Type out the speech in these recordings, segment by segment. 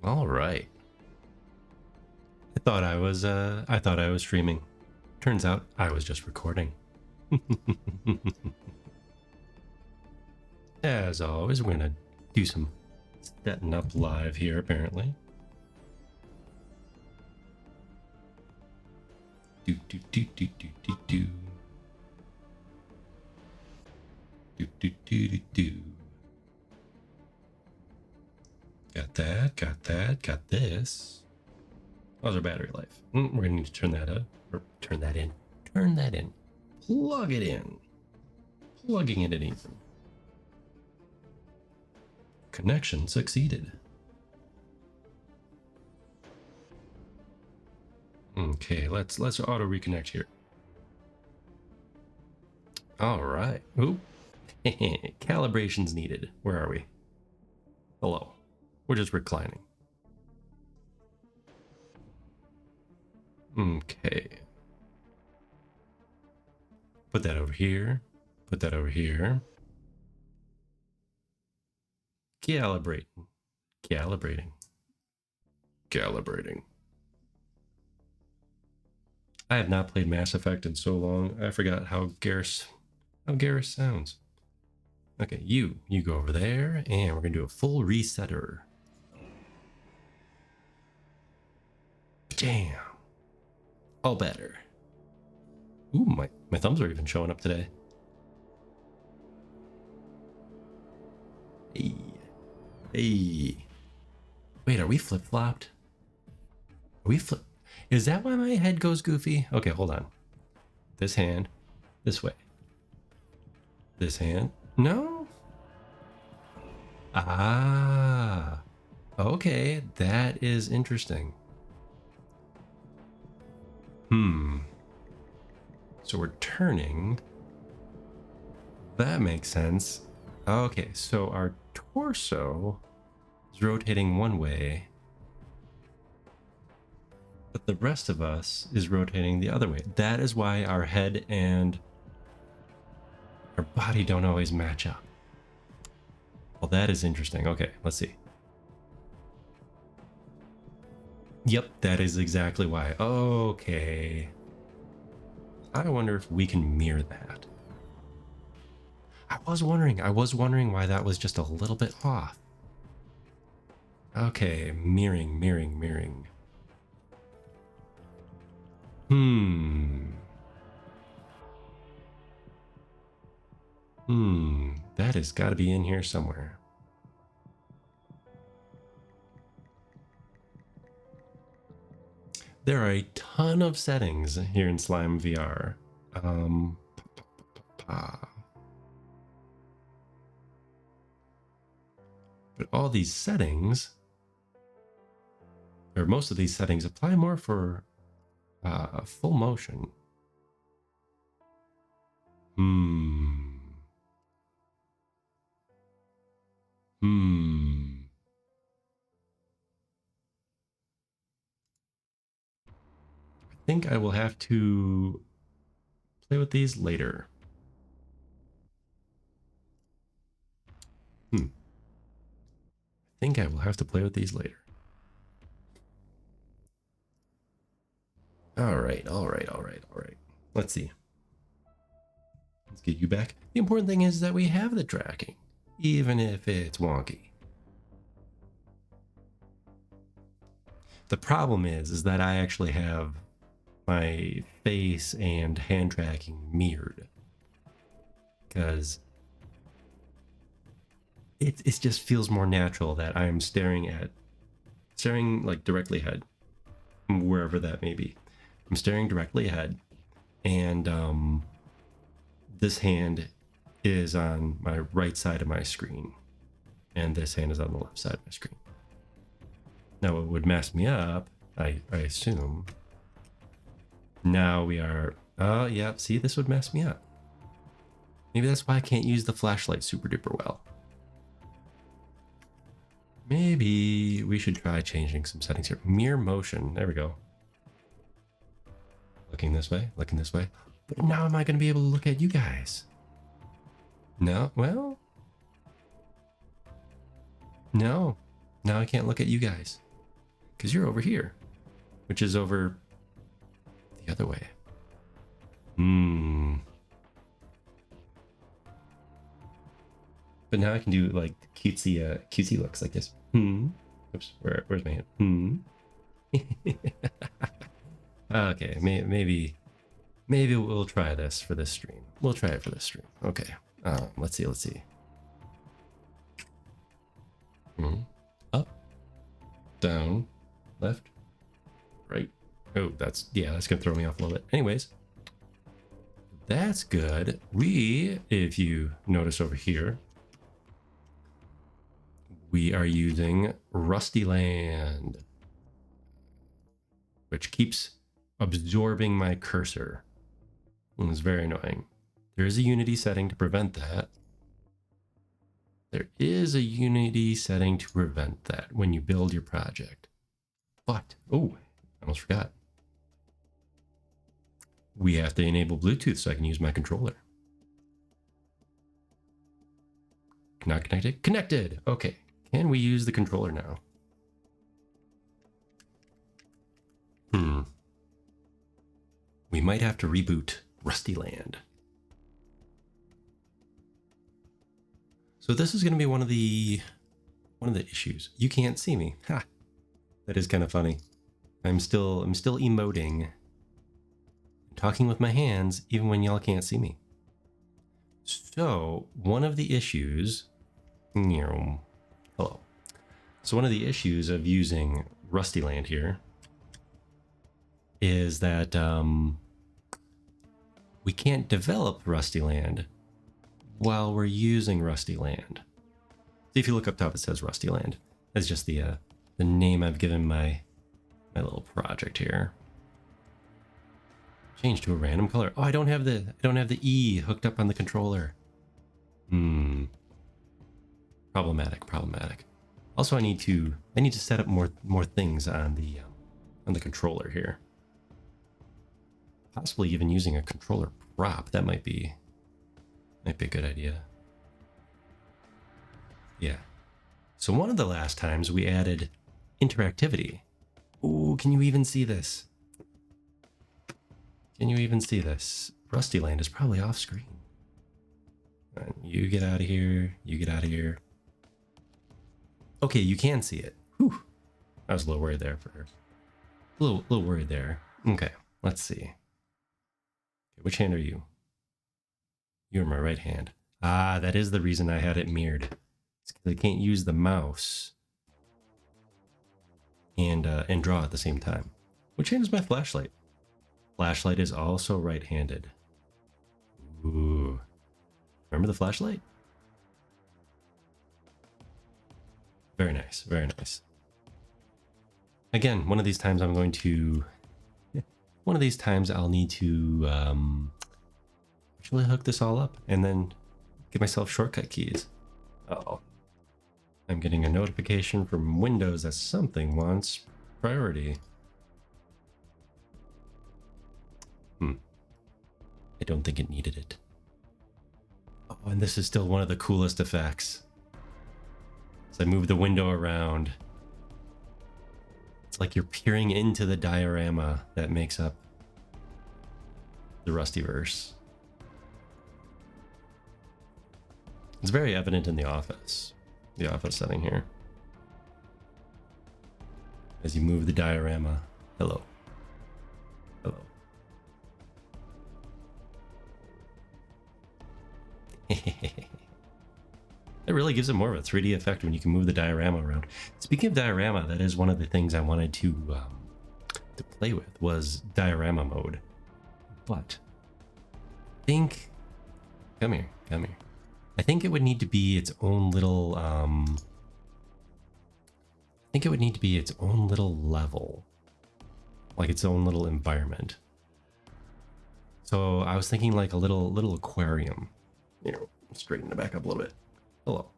All right. I thought I was streaming. Turns out I was just recording. As always, we're gonna do some setting up live here, apparently. Do do do do do do do. Do do do do do. Got that, got that, got this. How's our battery life? We're gonna need to turn that up, or turn that in. Turn that in. Plug it in. Plugging it in even. Connection succeeded. Okay, let's auto reconnect here. All right. Oop. Calibrations needed. Where are we? Hello. We're just reclining. Okay. Put that over here. Put that over here. Calibrating. Calibrating. Calibrating. I have not played Mass Effect in so long. I forgot how Garrus sounds. Okay, you go over there, and we're gonna do a full resetter. Damn. All better. Ooh, my thumbs are even showing up today. Hey. Hey. Wait, are we flip-flopped? Are we flip? Is that why my head goes goofy? Okay, hold on. This hand. This way. This hand. No? Ah. Okay, that is interesting. So we're turning. That makes sense. Okay, so our torso is rotating one way, but the rest of us is rotating the other way. That is why our head and our body don't always match up. Well, that is interesting. Okay, let's see. Yep, that is exactly why. Okay. I wonder if we can mirror that. I was wondering why that was just a little bit off. Okay, mirroring. That has got to be in here somewhere. There are a ton of settings here in Slime VR. But all these settings, or most of these settings, apply more for full motion. I think I will have to play with these later. I think I will have to play with these later. All right. Let's see. Let's get you back. The important thing is that we have the tracking, even if it's wonky. The problem is that I actually have my face and hand tracking mirrored, because it just feels more natural that I'm staring like directly ahead, wherever that may be. I'm staring directly ahead, and this hand is on my right side of my screen, and this hand is on the left side of my screen. Now, what would mess me up, I assume. Now we are. Oh, yeah. See, this would mess me up. Maybe that's why I can't use the flashlight super duper well. Maybe we should try changing some settings here. Mirror motion. There we go. Looking this way. But now am I going to be able to look at you guys? No? Well? No. Now I can't look at you guys. Because you're over here, which is over the other way. But now I can do like cutesy looks like this. Oops, where's my hand? Okay, maybe we'll try this for this stream. We'll try it for this stream. Okay. Let's see. Up, down, left, right. Oh, that's gonna throw me off a little bit. Anyways, that's good. If you notice over here, we are using Rusty Land, which keeps absorbing my cursor. And it's very annoying. There is a Unity setting to prevent that. There is a Unity setting to prevent that when you build your project. But, oh, I almost forgot. We have to enable Bluetooth so I can use my controller. Not connected? Connected! Okay. Can we use the controller now? We might have to reboot Rusty Land. So this is going to be one of the issues. You can't see me. Ha! That is kind of funny. I'm still emoting, talking with my hands, even when y'all can't see me. So one of the issues. Hello. So one of the issues of using Rusty Land here is that we can't develop Rusty Land while we're using Rusty Land. See, if you look up top, it says Rusty Land. That's just the name I've given my little project here. Change to a random color. Oh, I don't have the E hooked up on the controller. Problematic. Also, I need to set up more things on the controller here. Possibly even using a controller prop. That might be a good idea. Yeah. So one of the last times we added interactivity. Ooh, can you even see this? Can you even see this? Rusty Land is probably off screen. You get out of here. You get out of here. Okay, you can see it. Whew. I was a little worried there a little worried there. Okay, let's see. Okay, which hand are you? You're my right hand. Ah, that is the reason I had it mirrored. It's because I can't use the mouse and draw at the same time. Which hand is my flashlight? Flashlight is also right-handed. Ooh. Remember the flashlight? Very nice, very nice. Again, one of these times I'll need to actually hook this all up and then give myself shortcut keys. Uh-oh. I'm getting a notification from Windows that something wants priority. I don't think it needed it. Oh, and this is still one of the coolest effects. As I move the window around, it's like you're peering into the diorama that makes up the Rustyverse. It's very evident in the office setting here. As you move the diorama. Hello. Hello. It really gives it more of a 3D effect when you can move the diorama around. Speaking of diorama, that is one of the things I wanted to play with was diorama mode. But I think, come here. I think it would need to be its own little level, like its own little environment. So I was thinking like a little aquarium. You know, straighten it back up a little bit. Hello.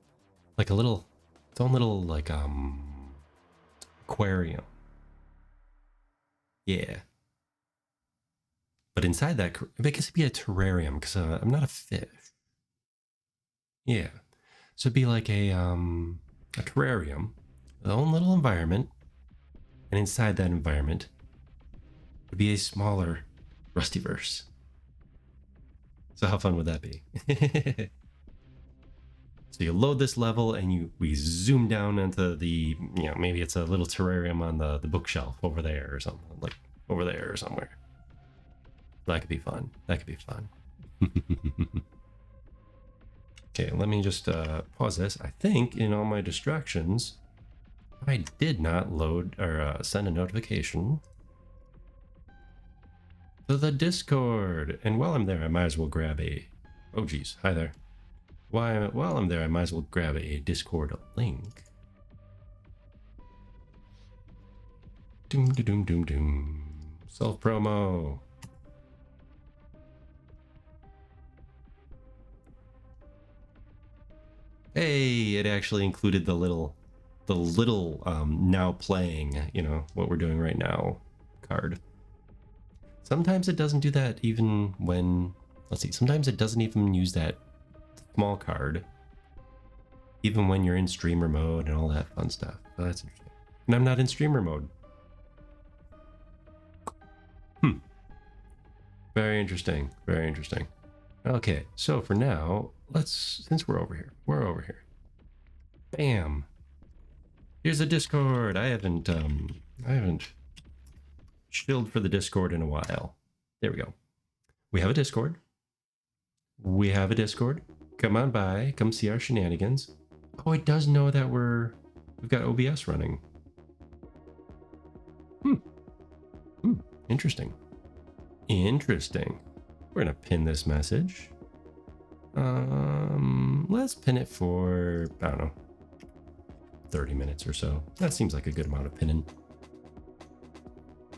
Like its own little like aquarium. Yeah. But inside that, I guess it'd be a terrarium because I'm not a fish. Yeah. So it'd be like a terrarium, its own little environment. And inside that environment would be a smaller Rustyverse. So how fun would that be? So you load this level and we zoom down into the, maybe it's a little terrarium on the bookshelf over there or something, like over there or somewhere. That could be fun. That could be fun. Okay, let me just pause this. I think in all my distractions, I did not load or send a notification to the Discord. And while I'm there, I might as well grab a... Oh, geez. Hi there. While I'm there, I might as well grab a Discord link. Doom, doom, doom, doom. Self-promo. Hey, it actually included the little now playing, what we're doing right now card. Sometimes it doesn't do that even when, let's see, sometimes it doesn't even use that small card, even when you're in streamer mode and all that fun stuff. So that's interesting. And I'm not in streamer mode. Very interesting. Very interesting. Okay, so for now, since we're over here. Bam. Here's a Discord. I haven't chilled for the Discord in a while. There we go. We have a Discord. Come on by. Come see our shenanigans. Oh, it does know that we've got OBS running. Interesting. We're gonna pin this message. Let's pin it for, I don't know, 30 minutes or so. That seems like a good amount of pinning.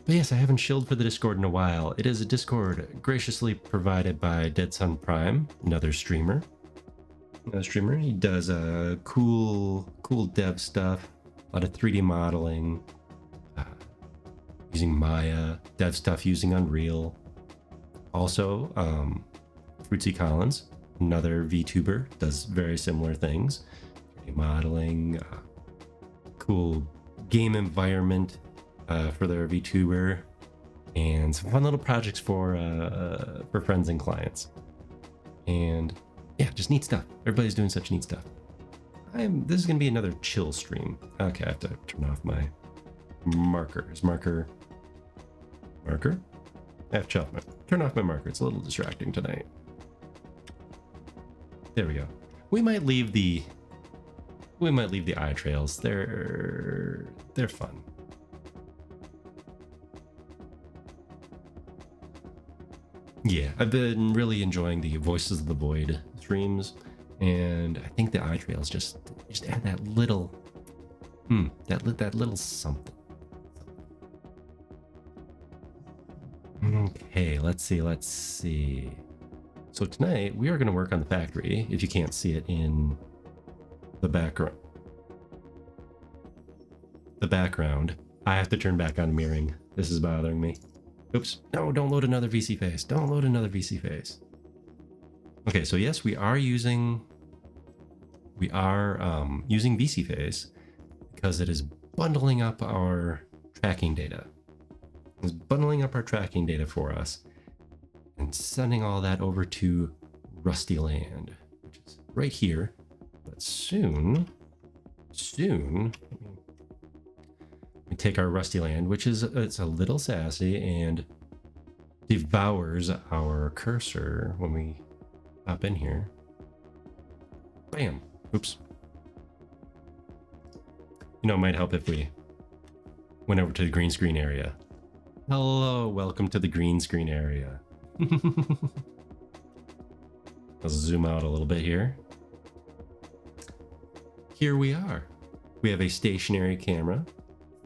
But yes, I haven't shilled for the Discord in a while. It is a Discord graciously provided by Dead Sun Prime, another streamer. He does cool dev stuff, a lot of 3D modeling, using Maya, dev stuff using Unreal. Also, Fruitsy Collins, another VTuber, does very similar things. 3D modeling, cool game environment for their VTuber, and some fun little projects for friends and clients. And yeah, just neat stuff. Everybody's doing such neat stuff. This is gonna be another chill stream. Okay, I have to turn off my marker. Is marker? I have to turn off my marker. It's a little distracting tonight. There we go. We might leave the eye trails. They're fun. Yeah, I've been really enjoying the Voices of the Void streams, and I think the eye trails just add that little that little something. Okay, let's see. So tonight we are going to work on the factory, if you can't see it in the background. I have to turn back on mirroring. This is bothering me. Oops. No, don't load another VC face. Okay, so yes, we are using VC face because it is bundling up our tracking data. It's bundling up our tracking data for us and sending all that over to Rusty Land, which is right here. But soon, we take our Rusty Land, which it's a little sassy and devours our cursor when we hop in here. Bam. Oops. It might help if we went over to the green screen area. Hello, welcome to the green screen area. Let's zoom out a little bit here. Here we are. We have a stationary camera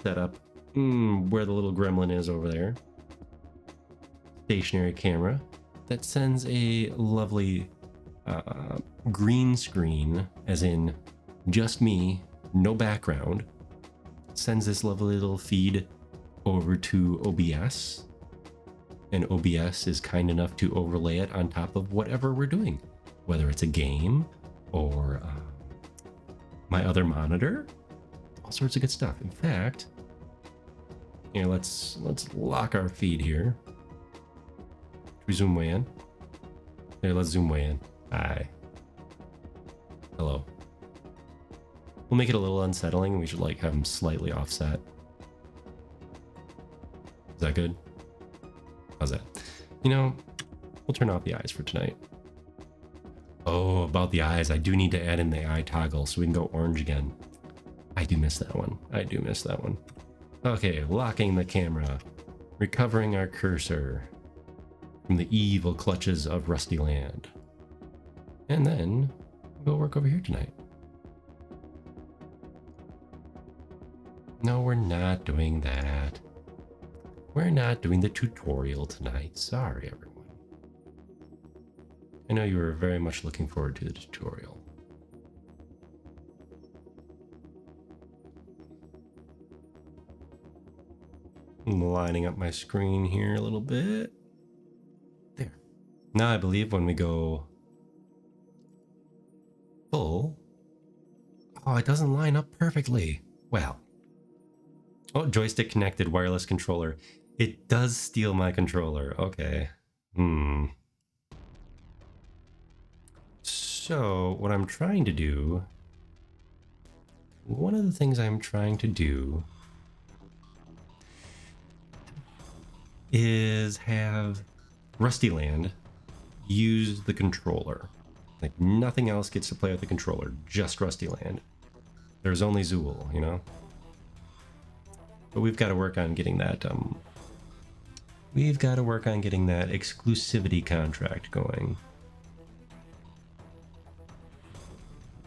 set up where the little gremlin is over there. Stationary camera that sends a lovely green screen, as in just me, no background. Sends this lovely little feed over to OBS, and OBS is kind enough to overlay it on top of whatever we're doing, whether it's a game or my other monitor, all sorts of good stuff. In fact, Here, let's lock our feed here. Should we zoom way in? Here, let's zoom way in. Hi. Hello. We'll make it a little unsettling. We should like have them slightly offset. Is that good? How's that? You know, we'll turn off the eyes for tonight. Oh, about the eyes. I do need to add in the eye toggle so we can go orange again. I do miss that one. I do miss that one. Okay, locking the camera. Recovering our cursor from the evil clutches of Rusty Land. And then we'll work over here tonight. No, we're not doing that. We're not doing the tutorial tonight. Sorry, everyone. I know you were very much looking forward to the tutorial. I'm lining up my screen here a little bit. There. Now I believe when we go full... Oh, it doesn't line up perfectly. Well. Oh, joystick connected wireless controller. It does steal my controller. Okay. So, what I'm trying to do... One of the things I'm trying to do is have Rusty Land use the controller. Like, nothing else gets to play with the controller, just Rusty Land. There's only Zool, you know? But we've got to work on getting that, we've got to work on getting that exclusivity contract going.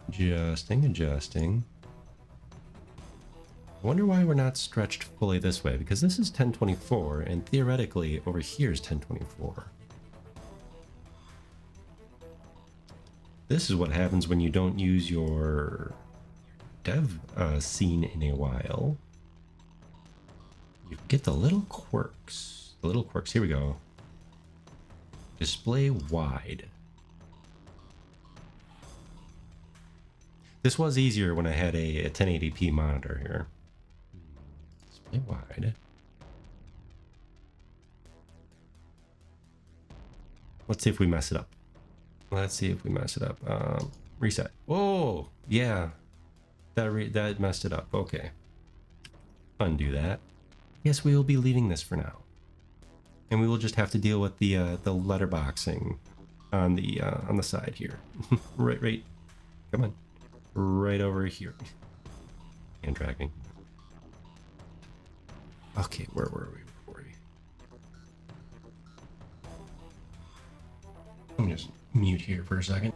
Adjusting. I wonder why we're not stretched fully this way, because this is 1024, and theoretically, over here is 1024. This is what happens when you don't use your dev scene in a while. You get the little quirks. The little quirks. Here we go. Display wide. This was easier when I had a 1080p monitor here. Display wide. Let's see if we mess it up. Reset. Oh, yeah. That messed it up. Okay. Undo that. Yes, we will be leaving this for now. And we will just have to deal with the letterboxing on the side here. right. Come on. Right over here. Hand tracking. Okay, where were we before we... Let me just mute here for a second.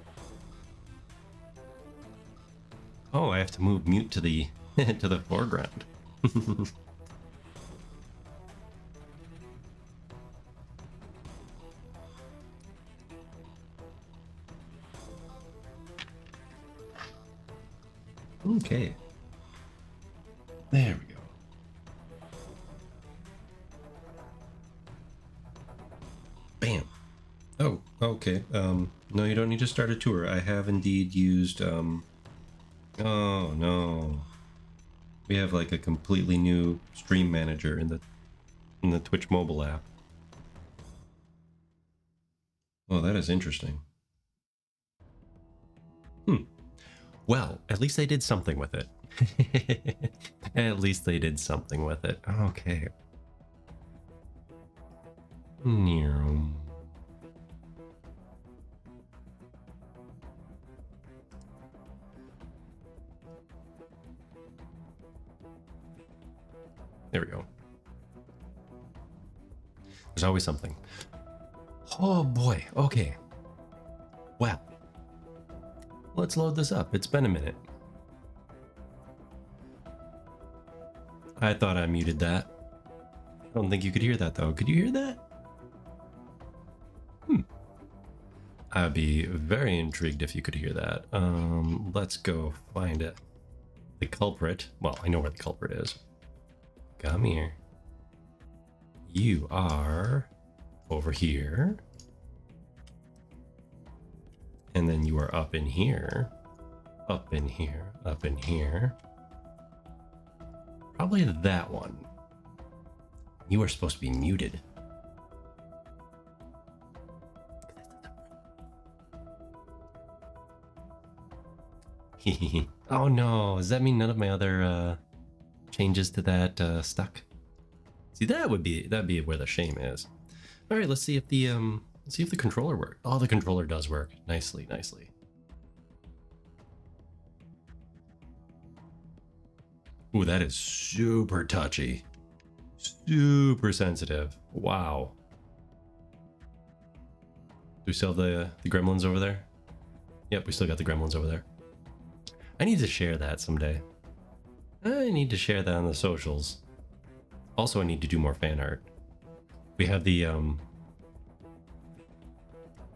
Oh, I have to move mute to the to the foreground. Okay. There we go. Bam. Oh, okay. No, you don't need to start a tour. I have indeed used, oh no. We have like a completely new stream manager in the Twitch mobile app. Oh, that is interesting. Well, at least they did something with it. At least they did something with it. Okay. There we go. There's always something. Oh boy. Okay. Well. Let's load this up. It's been a minute. I thought I muted that. I don't think you could hear that though. Could you hear that? I'd be very intrigued if you could hear that. Let's go find it. The culprit. Well, I know where the culprit is. Come here. You are over here. And then you are up in here. Up in here. Up in here. Probably that one. You are supposed to be muted. Oh no, does that mean none of my other changes to that stuck? See, that'd be where the shame is. All right, let's see if the controller works. Oh, the controller does work nicely, nicely. Ooh, that is super touchy, super sensitive. Wow. Do we still have the gremlins over there? Yep, we still got the gremlins over there. I need to share that someday. I need to share that on the socials. Also, I need to do more fan art. We have the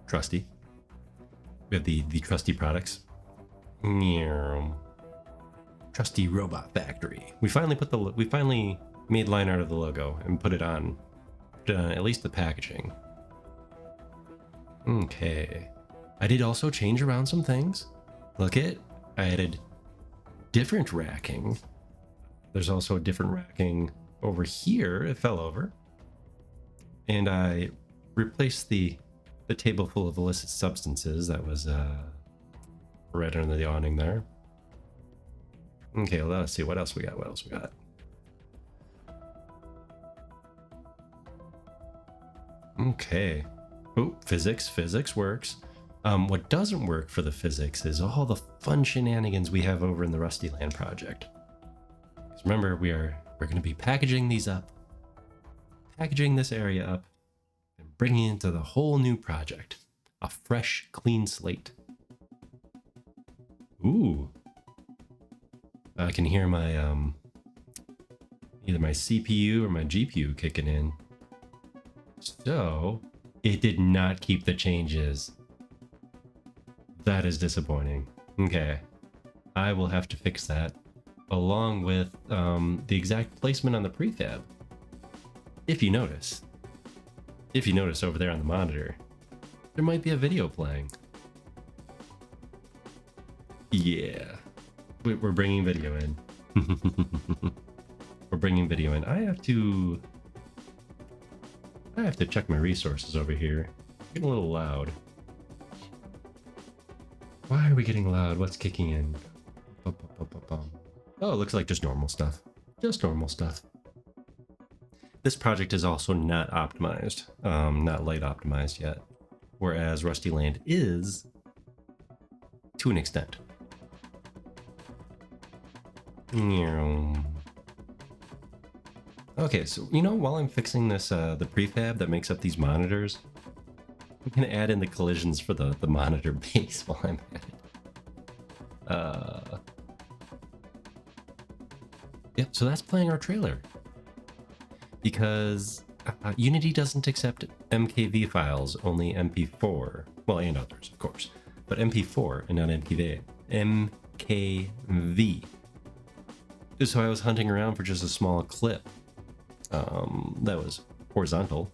trusty. We have the trusty products. Trusty Robot Factory. We finally made line art of the logo and put it on at least the packaging. Okay. I did also change around some things. Look it. I added different racking. There's also a different racking over here. It fell over. And I replaced the table full of illicit substances that was right under the awning there. Okay, well, let's see what else we got. Okay. Oh, physics works. What doesn't work for the physics is all the fun shenanigans we have over in the Rusty Land project. Because remember, we're going to be packaging these up, packaging this area up, and bringing it into the whole new project. A fresh, clean slate. Ooh. I can hear my either my CPU or my GPU kicking in. So it did not keep the changes. That is disappointing. Okay, I will have to fix that, along with the exact placement on the prefab. If you notice over there on the monitor, there might be a video playing. Yeah, we're bringing video in. We're bringing video in. I have to check my resources over here. Getting a little loud. Why are we getting loud? What's kicking in? Oh, it looks like just normal stuff. Just normal stuff. This project is also not optimized, not light optimized yet, whereas Rusty Land is to an extent. Okay, so while I'm fixing this, the prefab that makes up these monitors, I'm gonna add in the collisions for the monitor base while I'm at it. Yep, so that's playing our trailer. Because Unity doesn't accept MKV files, only MP4. Well, and others, of course. But MP4 and not MKV. MKV. So I was hunting around for just a small clip that was horizontal.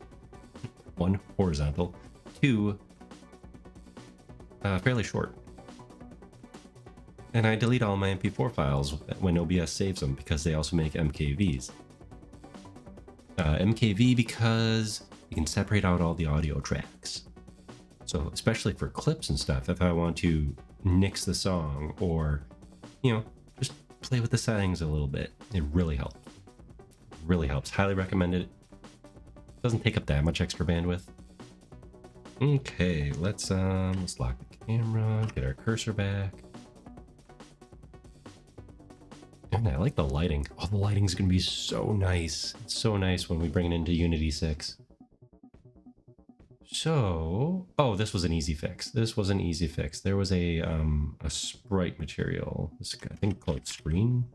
One, horizontal. Two, fairly short. And I delete all my MP4 files when OBS saves them because they also make MKVs. MKV because you can separate out all the audio tracks. So especially for clips and stuff, if I want to nix the song or, just play with the settings a little bit, it really helps. Really helps. Highly recommend it. Doesn't take up that much extra bandwidth. Okay, let's lock the camera, get our cursor back. And I like the lighting. Oh, the lighting's gonna be so nice. It's so nice when we bring it into Unity 6. So, oh, this was an easy fix. There was a sprite material. I think called screen.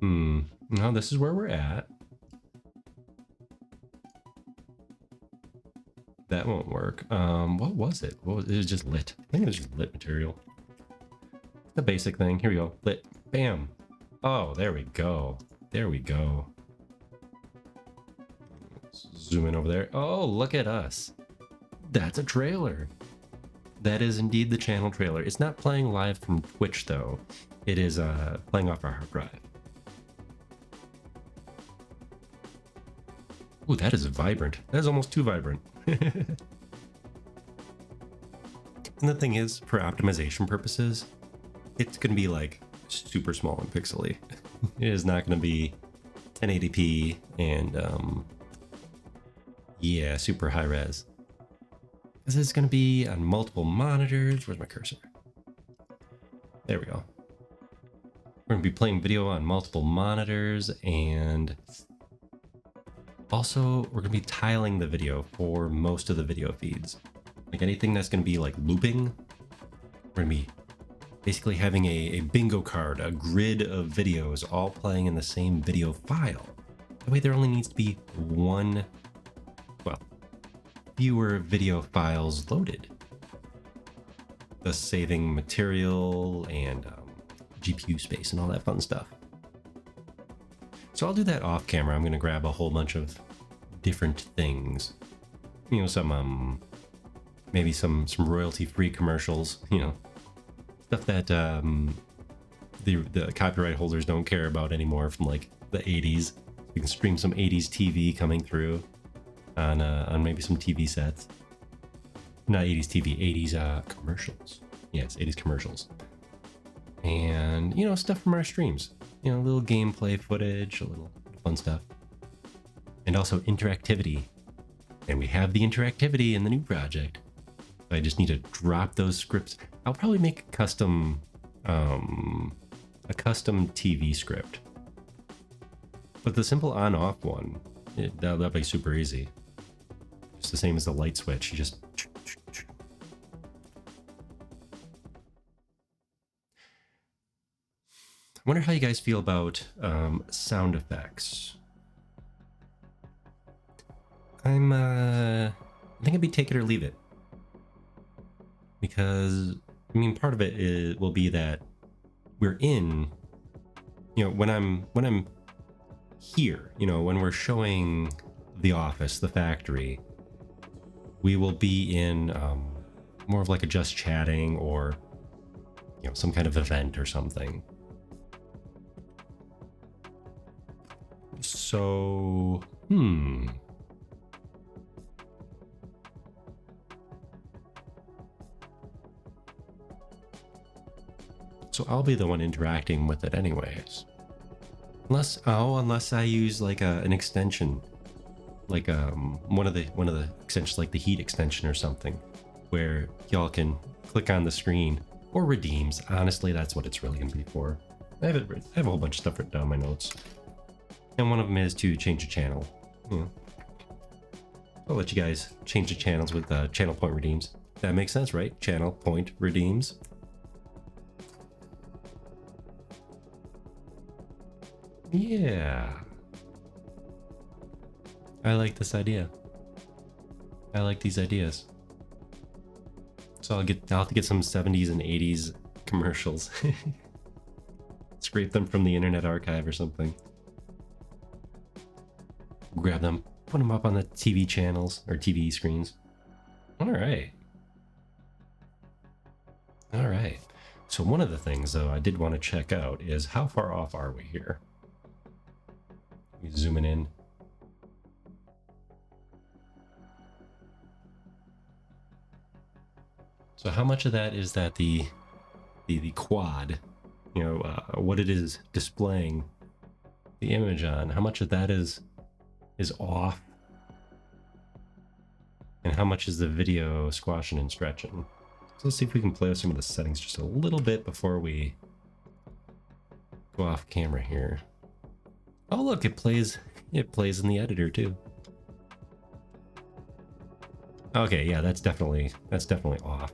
No, this is where we're at. That won't work. What was it? It was just lit. I think it was just lit material. The basic thing. Here we go. Lit. Bam. Oh, there we go. Zoom in over there. Oh, look at us. That's a trailer. That is indeed the channel trailer. It's not playing live from Twitch though. It is playing off our hard drive. Ooh, that is vibrant. That is almost too vibrant. And the thing is, for optimization purposes, it's going to be like super small and pixely. It is not going to be 1080p and yeah, super high res. Because it's going to be on multiple monitors. Where's my cursor? There we go. We're going to be playing video on multiple monitors, and also we're going to be tiling the video for most of the video feeds. Like anything that's going to be like looping, we're going to be basically having a bingo card, a grid of videos all playing in the same video file. That way there only needs to be one, well, fewer video files loaded, thus saving material and GPU space and all that fun stuff. So I'll do that off camera. I'm going to grab a whole bunch of different things, you know, some maybe some royalty-free commercials, you know, stuff that the copyright holders don't care about anymore from like the 80s. You can stream some 80s TV coming through on maybe some TV sets. Not 80s TV, 80s commercials. Yes, 80s commercials. And, you know, stuff from our streams. You know, a little gameplay footage, a little fun stuff. And also interactivity. And we have the interactivity in the new project. I just need to drop those scripts. I'll probably make a custom TV script. But the simple on-off one, that'll be super easy. Just the same as the light switch. You just... I wonder how you guys feel about sound effects. I think it'd be take it or leave it. Because, I mean, part of it will be that we're in, you know, when I'm here, you know, when we're showing the office, the factory, we will be in more of like a just chatting or, you know, some kind of event or something. So, So I'll be the one interacting with it anyways. Unless I use like an extension, like one of the extensions, like the heat extension or something, where y'all can click on the screen or redeems. Honestly, that's what it's really gonna be for. I have a whole bunch of stuff written down in my notes, and one of them is to change the channel. You know, I'll let you guys change the channels with channel point redeems. That makes sense, right? Channel point redeems. Yeah. I like this idea. I like these ideas. So I'll have to get some 70s and 80s commercials. Scrape them from the Internet Archive or something. Grab them, put them up on the TV channels or TV screens. All right. All right. So one of the things though I did want to check out is how far off are we here? Zooming in. So how much of that is that the quad, you know, what it is displaying the image on? How much of that is off, and how much is the video squashing and stretching? So let's see if we can play with some of the settings just a little bit before we go off camera here. Oh look, it plays in the editor too. Okay, yeah, that's definitely off.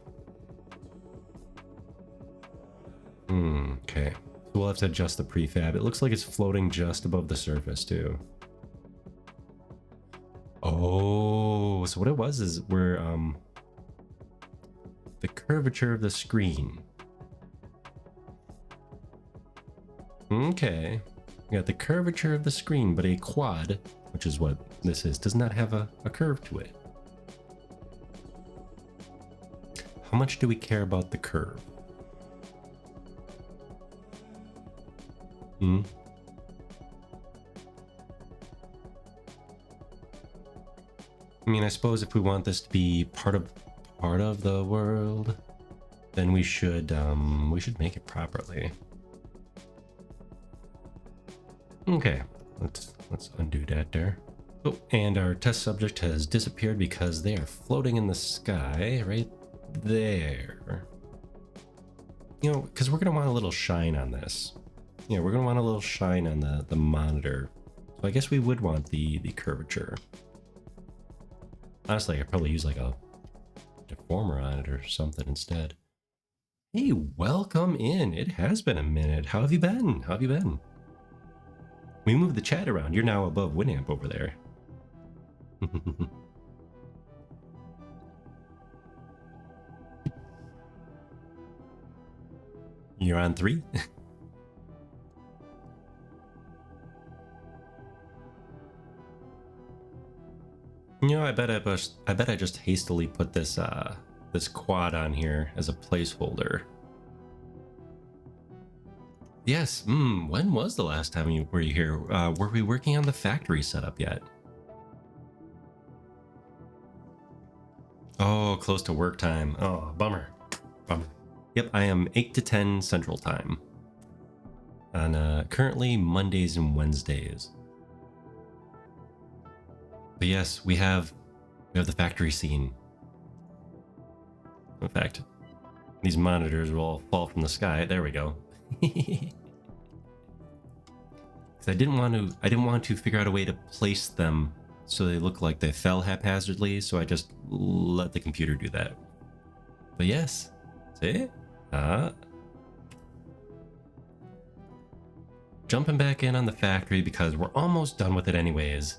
Okay. So we'll have to adjust the prefab. It looks like it's floating just above the surface too. Oh, so what it was is we're the curvature of the screen. Okay. We got the curvature of the screen, but a quad, which is what this is, does not have a curve to it. How much do we care about the curve? I mean, I suppose if we want this to be part of the world, then we should make it properly. Okay, let's undo that there. Oh, and our test subject has disappeared because they are floating in the sky right there. You know, because we're gonna want a little shine on this. Yeah, we're gonna want a little shine on the monitor. So I guess we would want the curvature. Honestly, I could probably use like a deformer on it or something instead. Hey, welcome in. It has been a minute. How have you been? How have you been? We moved the chat around. You're now above Winamp over there. You're on 3? You know, I bet I just hastily put this this quad on here as a placeholder. Yes. When was the last time you were here? Were we working on the factory setup yet? Oh, close to work time. Oh, bummer. Bummer. Yep, I am 8 to 10 Central Time. On currently Mondays and Wednesdays. But yes, we have the factory scene. In fact, these monitors will all fall from the sky. There we go. Because I didn't want to figure out a way to place them so they look like they fell haphazardly, so I just let the computer do that. But yes, see? Jumping back in on the factory because we're almost done with it anyways.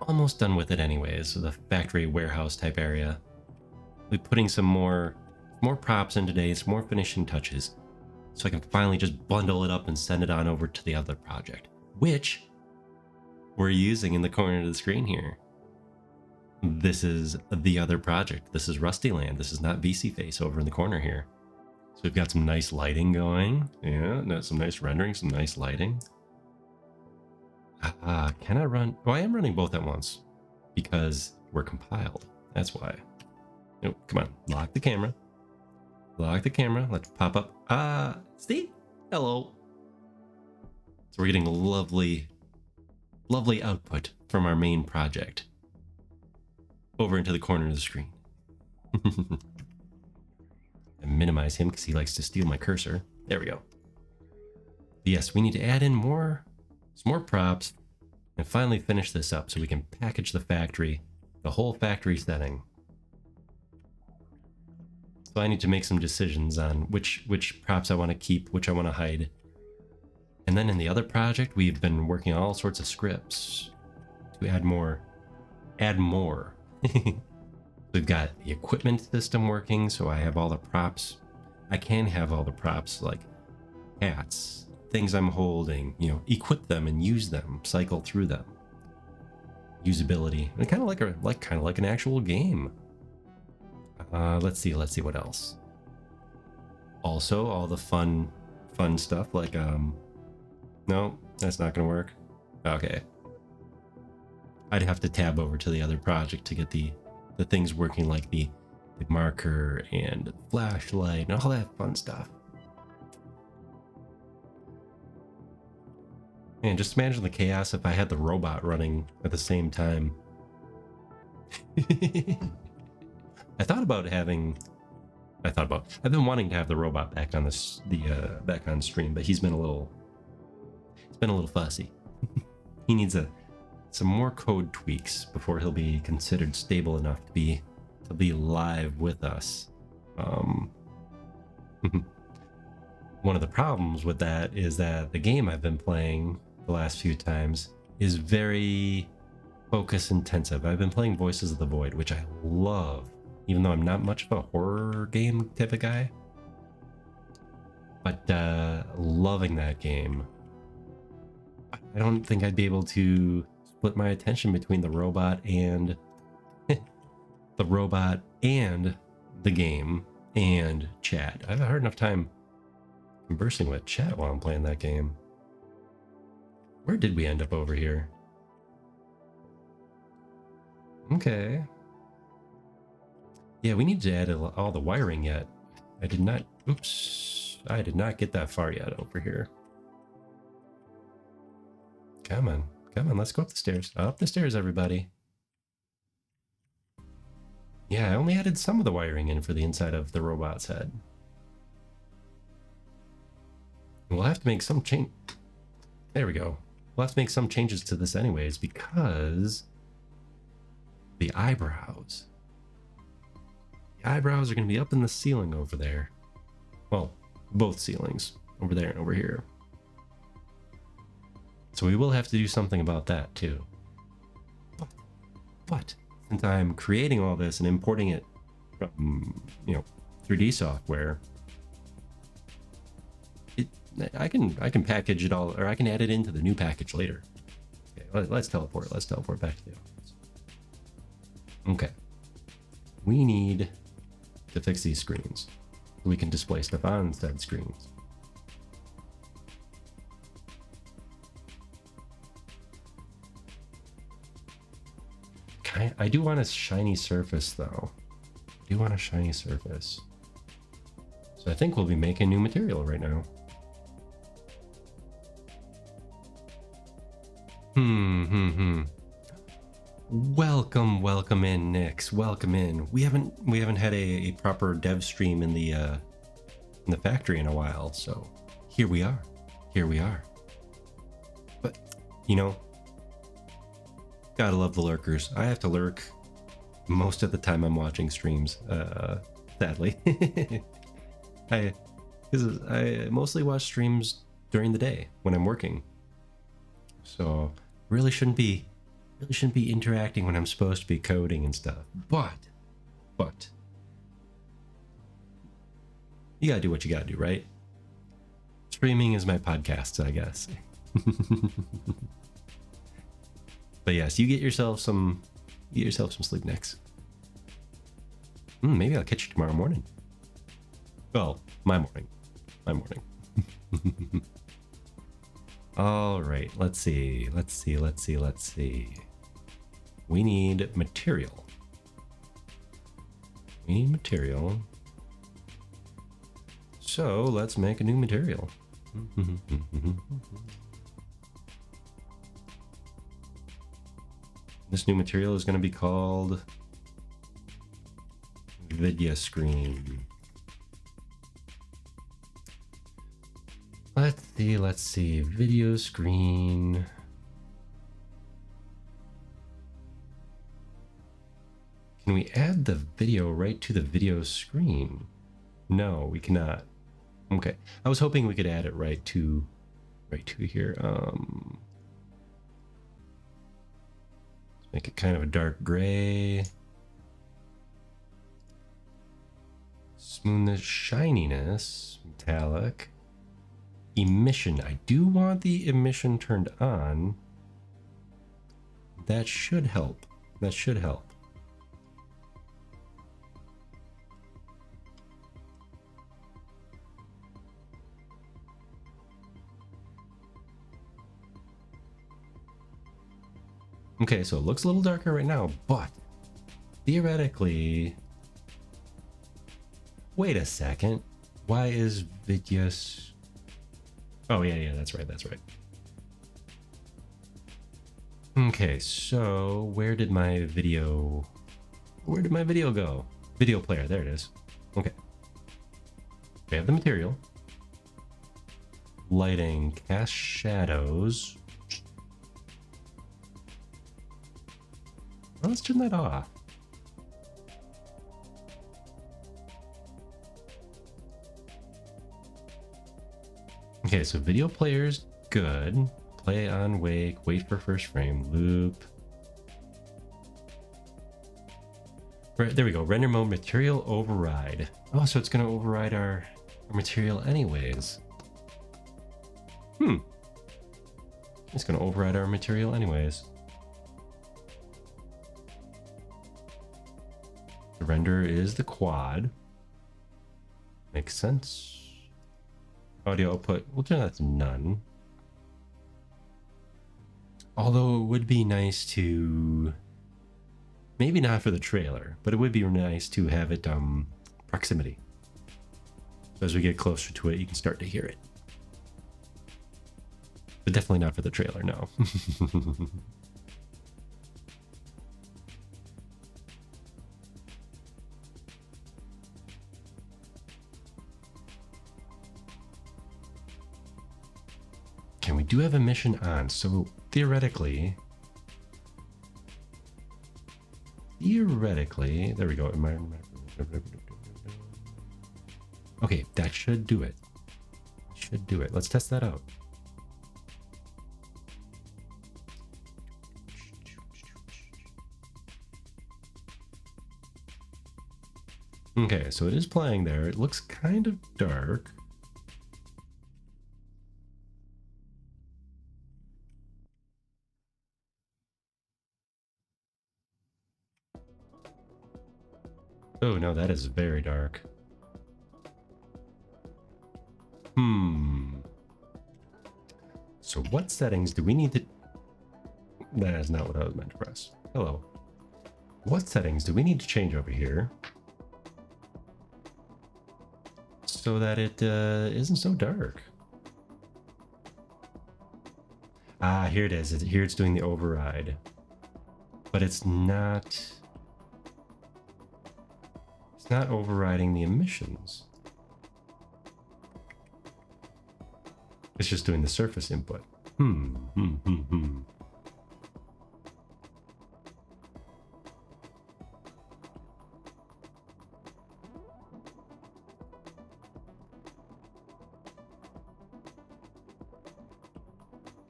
So the factory warehouse type area. We'll be putting some more props in today, some more finishing touches, so I can finally just bundle it up and send it on over to the other project, which we're using in the corner of the screen here. This is the other project. This is Rusty Land. This is not VC Face over in the corner here. So we've got some nice lighting going. Yeah, some nice rendering, some nice lighting. Can I run? Oh, I am running both at once because we're compiled. That's why. Nope, come on. Lock the camera. Lock the camera. Let's pop up. Steve? Hello. So we're getting lovely output from our main project over into the corner of the screen. And minimize him because he likes to steal my cursor. There we go. But yes, we need to add in some more props and finally finish this up so we can package the factory, the whole factory setting. So I need to make some decisions on which props I want to keep, which I want to hide. And then in the other project, we've been working on all sorts of scripts to add more. We've got the equipment system working, so I have all the props. I can have all the props like hats, things I'm holding, you know, equip them and use them, cycle through them. Usability, and kind of like an actual game. Let's see what else. Also, all the fun stuff like no, that's not gonna work. Okay. I'd have to tab over to the other project to get the things working, like the marker and the flashlight and all that fun stuff. Man, just imagine the chaos if I had the robot running at the same time. I've been wanting to have the robot back on back on stream, but he's been a little fussy. He needs some more code tweaks before he'll be considered stable enough to be live with us. One of the problems with that is that the game I've been playing the last few times is very focus intensive. I've been playing Voices of the Void, which I love, even though I'm not much of a horror game type of guy. But loving that game. I don't think I'd be able to split my attention between the robot and the game and chat. I have a hard enough time conversing with chat while I'm playing that game. Where did we end up over here? Okay. Yeah, we need to add all the wiring yet. I did not, oops, I did not get that far yet over here. Come on, let's go up the stairs. Up the stairs, everybody. Yeah, I only added some of the wiring in for the inside of the robot's head. We'll have to make some change. There we go. We'll have to make some changes to this anyways because the eyebrows. The eyebrows are going to be up in the ceiling over there. Well, both ceilings, over there and over here. So we will have to do something about that too. But since I'm creating all this and importing it from, 3D software, I can package it all, or I can add it into the new package later. Okay, let's teleport. Let's teleport back to the office. Okay. We need to fix these screens so we can display stuff on said screens. I do want a shiny surface though. I do want a shiny surface. So I think we'll be making new material right now. Welcome in, Nix. Welcome in. We haven't had a proper dev stream in the factory in a while, so here we are. Here we are. But gotta love the lurkers. I have to lurk most of the time I'm watching streams, sadly. Because I mostly watch streams during the day when I'm working. So really shouldn't be interacting when I'm supposed to be coding and stuff. But you gotta do what you gotta do, right? Streaming is my podcast, I guess. But yes, you get yourself some sleep next. Maybe I'll catch you tomorrow morning. Well, my morning. All right, let's see. We need material. So let's make a new material. This new material is going to be called video screen. Let's see, video screen. Can we add the video right to the video screen? No, we cannot. Okay, I was hoping we could add it right to here. Let's make it kind of a dark gray. Smooth the shininess, metallic. Emission. I do want the emission turned on. That should help. Okay, so it looks a little darker right now, but theoretically... Wait a second. Why is videos... Oh, yeah, that's right. Okay, so where did my video go? Video player, there it is. Okay. We have the material. Lighting, cast shadows. Well, let's turn that off. Okay, so video player's good. Play on wake, wait for first frame, loop. Right, there we go. Render mode material override. Oh, so it's gonna override our material anyways. It's gonna override our material anyways. The render is the quad. Makes sense. Audio output, we'll turn that to none. Although it would be nice to Maybe not for the trailer, but it would be nice to have it proximity. So as we get closer to it, you can start to hear it. But definitely not for the trailer, no. And we do have a mission on, so theoretically, there we go. Okay, that should do it. Should do it. Let's test that out. Okay, so it is playing there. It looks kind of dark. Oh no, that is very dark. So what settings do we need to... That is not what I was meant to press. Hello. What settings do we need to change over here so that it isn't so dark? Ah, here it is. Here it's doing the override. But it's not... It's not overriding the emissions. It's just doing the surface input.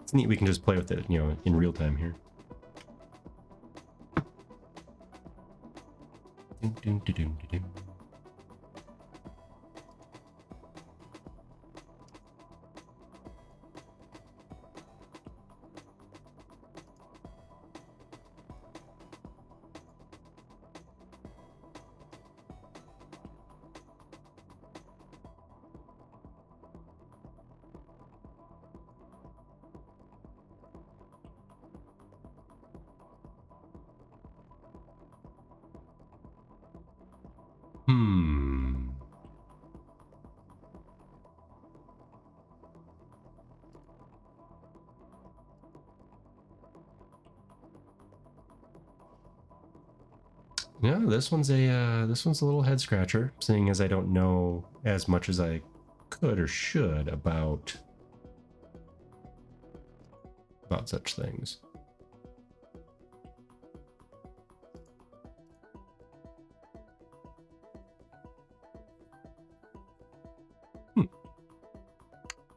It's neat we can just play with it, you know, in real time here. Yeah, this one's a little head scratcher, seeing as I don't know as much as I could or should about such things.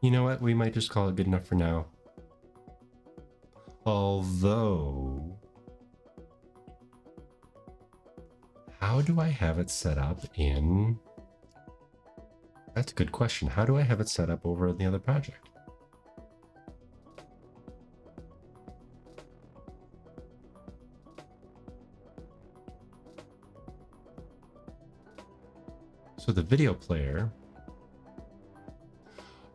You know what? We might just call it good enough for now. Although, how do I have it set up in... That's a good question. How do I have it set up over in the other project? So the video player...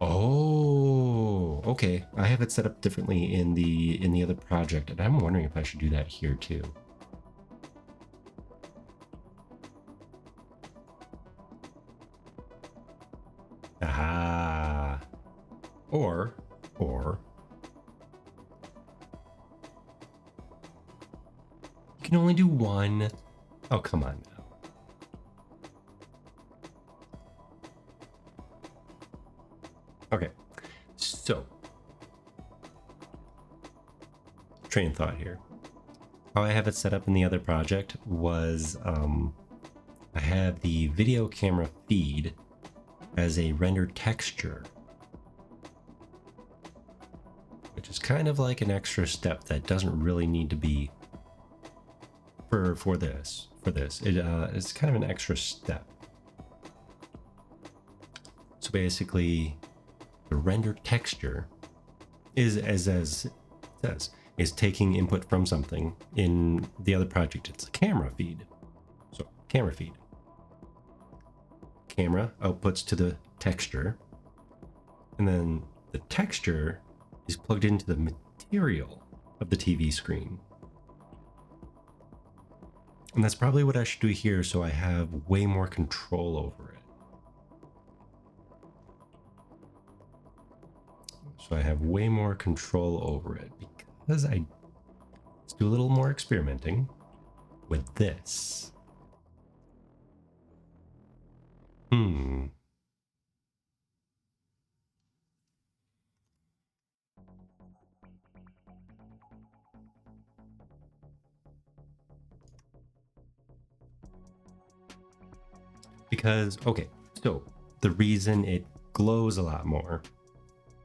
Oh, okay. I have it set up differently in the other project, and I'm wondering if I should do that here too. Aha. Or you can only do one. Oh, come on now. Okay, so train of thought here. How I have it set up in the other project was I have the video camera feed as a rendered texture, which is kind of like an extra step that doesn't really need to be for this. It's kind of an extra step. So basically, the rendered texture is, as it says, is taking input from something. In the other project, it's a camera feed. So camera feed. Camera outputs to the texture, and then the texture is plugged into the material of the TV screen. And that's probably what I should do here so I have way more control over it. So I have way more control over it because let's do a little more experimenting with this. Because, okay, so the reason it glows a lot more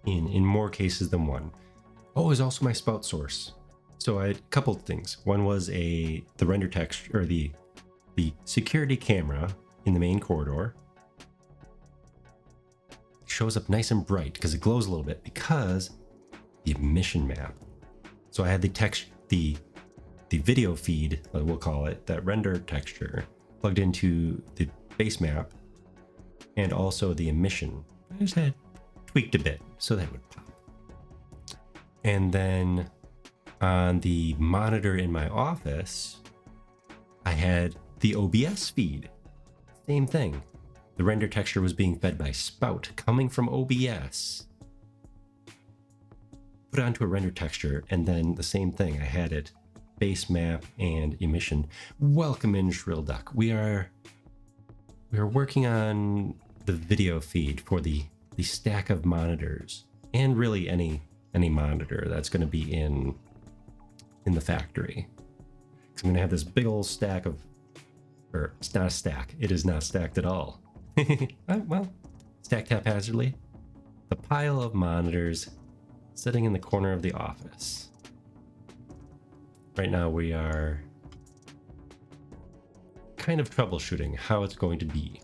in more cases than one. Oh, is also my spout source. So I had a couple of things. One was the render text, or the security camera in the main corridor. It shows up nice and bright because it glows a little bit because the emission map. So I had the text, the video feed, we'll call it, that render texture plugged into the base map and also the emission. I just had tweaked a bit so that would pop. And then on the monitor in my office, I had the OBS feed. Same thing. The render texture was being fed by spout coming from OBS. Put it onto a render texture, and then the same thing. I had it base map and emission. Welcome in, Shrill Duck. We are working on the video feed for the stack of monitors, and really any monitor that's going to be in the factory. So I'm going to have this big old stack of, or it's not a stack. It is not stacked at all. Well, stacked haphazardly. The pile of monitors sitting in the corner of the office. Right now we are kind of troubleshooting how it's going to be.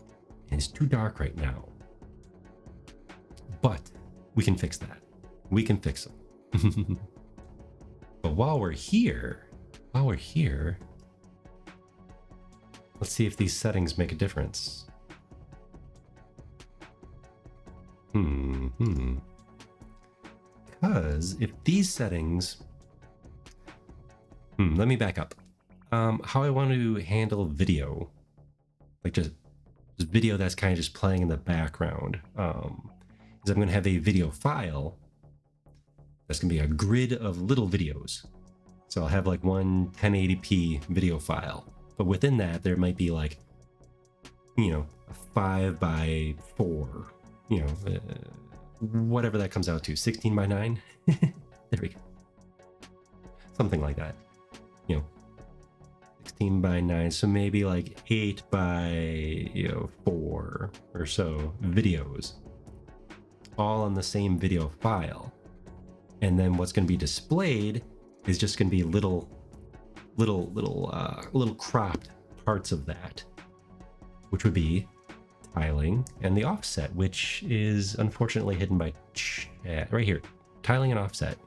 It's too dark right now. But we can fix that. We can fix them. But while we're here, let's see if these settings make a difference. Because if these settings, let me back up. How I want to handle video, like just video that's kind of just playing in the background, is I'm going to have a video file that's going to be a grid of little videos. So I'll have like one 1080p video file, but within that there might be like, a 5x4, whatever that comes out to, 16 by 9. There we go. Something like that. 16 by 9, so maybe like 8 by 4 or so videos, all on the same video file. And then what's going to be displayed is just going to be little cropped parts of that, which would be tiling and the offset, which is unfortunately hidden by chat right here. Tiling and offset.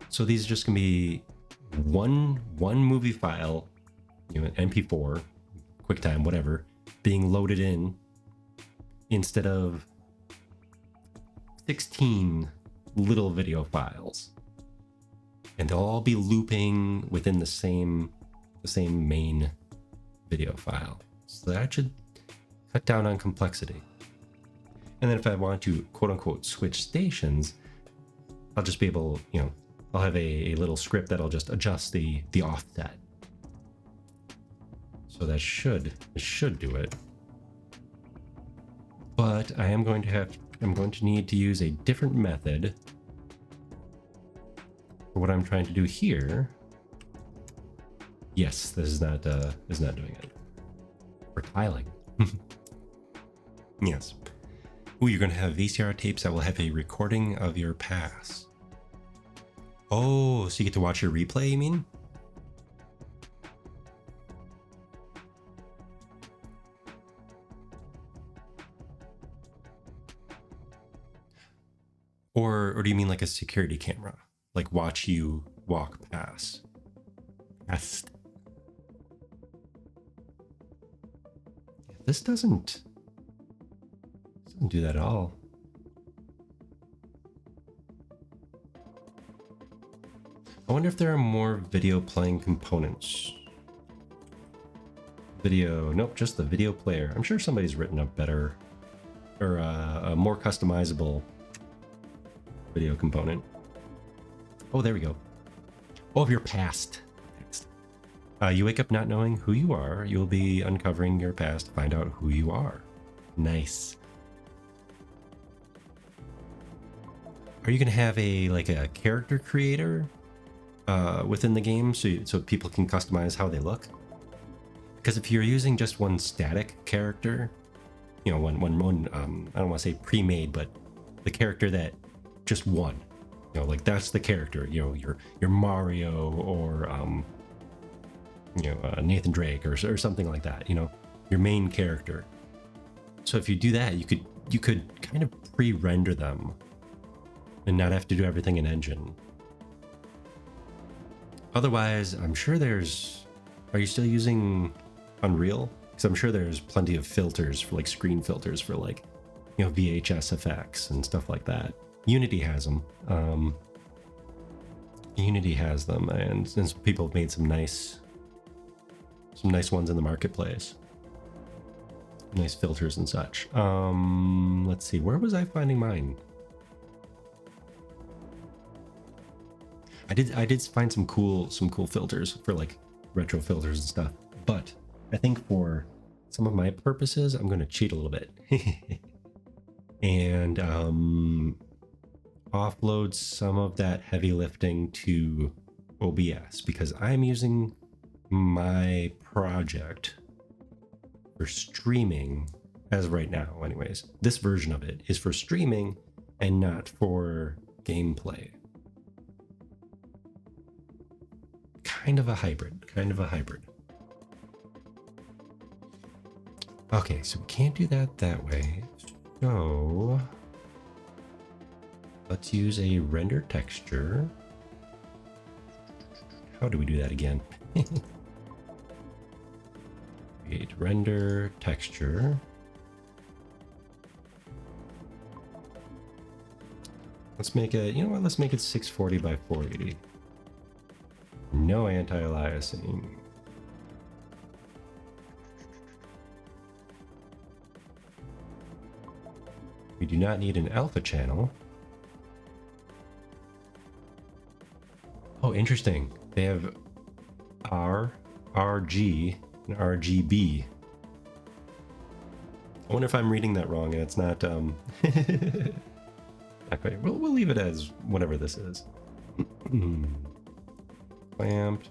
So these are just going to be one movie file, an MP4, QuickTime, whatever, being loaded in instead of 16 little video files, and they'll all be looping within the same main video file. So that should cut down on complexity. And then if I want to quote unquote switch stations, I'll just be able, I'll have a little script that'll just adjust the offset. So that should do it. But I'm going to need to use a different method for what I'm trying to do here. Yes, this is not doing it. For tiling. Yes. Ooh, you're going to have VCR tapes that will have a recording of your pass. Oh, so you get to watch your replay, you mean? Or do you mean like a security camera? Like watch you walk past? This doesn't do that at all. I wonder if there are more video playing components. Video, nope, just the video player. I'm sure somebody's written a better or a more customizable video component. Oh, there we go. Oh, of your past. You wake up not knowing who you are. You'll be uncovering your past to find out who you are. Nice. Are you gonna have a character creator within the game so people can customize how they look? Because if you're using just one static character, you know, one I don't want to say pre-made, but the character that just one, you know, like that's the character, you know, your Mario or you know, Nathan Drake or something like that, you know, your main character. So if you do that, you could kind of pre-render them and not have to do everything in engine. Otherwise, I'm sure are you still using Unreal? Because I'm sure there's plenty of filters for like screen filters for like, you know, VHS effects and stuff like that. Unity has them. Unity has them, and since people have made some nice ones in the marketplace, nice filters and such. Let's see, where was I finding mine? I did find some cool filters for like retro filters and stuff, but I think for some of my purposes, I'm going to cheat a little bit and offload some of that heavy lifting to OBS, because I'm using my project for streaming as of right now. Anyways, this version of it is for streaming and not for gameplay. Kind of a hybrid. Okay, so we can't do that way. So let's use a render texture. How do we do that again? Create render texture. Let's make it, you know what, let's make it 640 by 480. No anti-aliasing. We do not need an alpha channel. Oh, interesting. They have R, RG, and RGB. I wonder if I'm reading that wrong and it's not, not quite. We'll leave it as whatever this is. Clamped.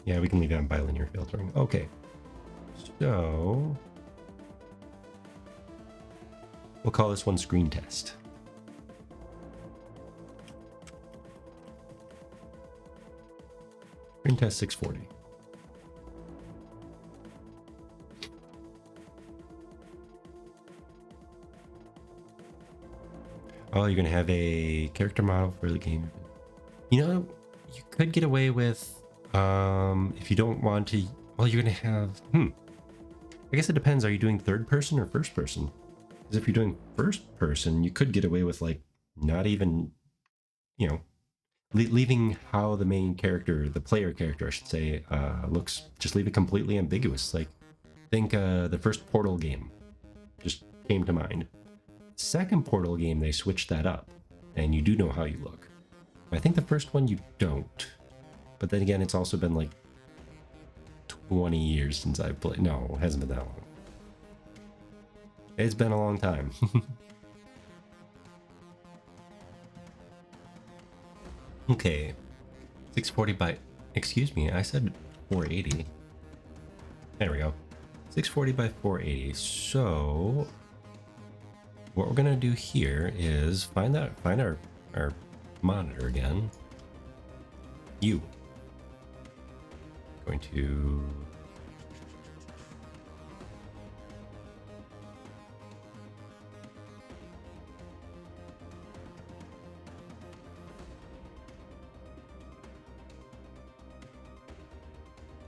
Yeah, we can leave it on bilinear filtering. Okay. So we'll call this one screen test. Screen test 640. Oh, you're gonna have a character model for the game. You know, you could get away with if you don't want to. Well, you're gonna have. I guess it depends. Are you doing third person or first person? Because if you're doing first person, you could get away with like not even, you know, leaving how the main character, the player character, I should say, looks. Just leave it completely ambiguous. Like, think the first Portal game just came to mind. Second Portal game, they switched that up, and you do know how you look. I think the first one you don't. But then again, it's also been like 20 years since I've played. No, it hasn't been that long. It's been a long time. Okay. 640 by... Excuse me, I said 480. There we go. 640 by 480. So what we're gonna do here is find our monitor again. Going to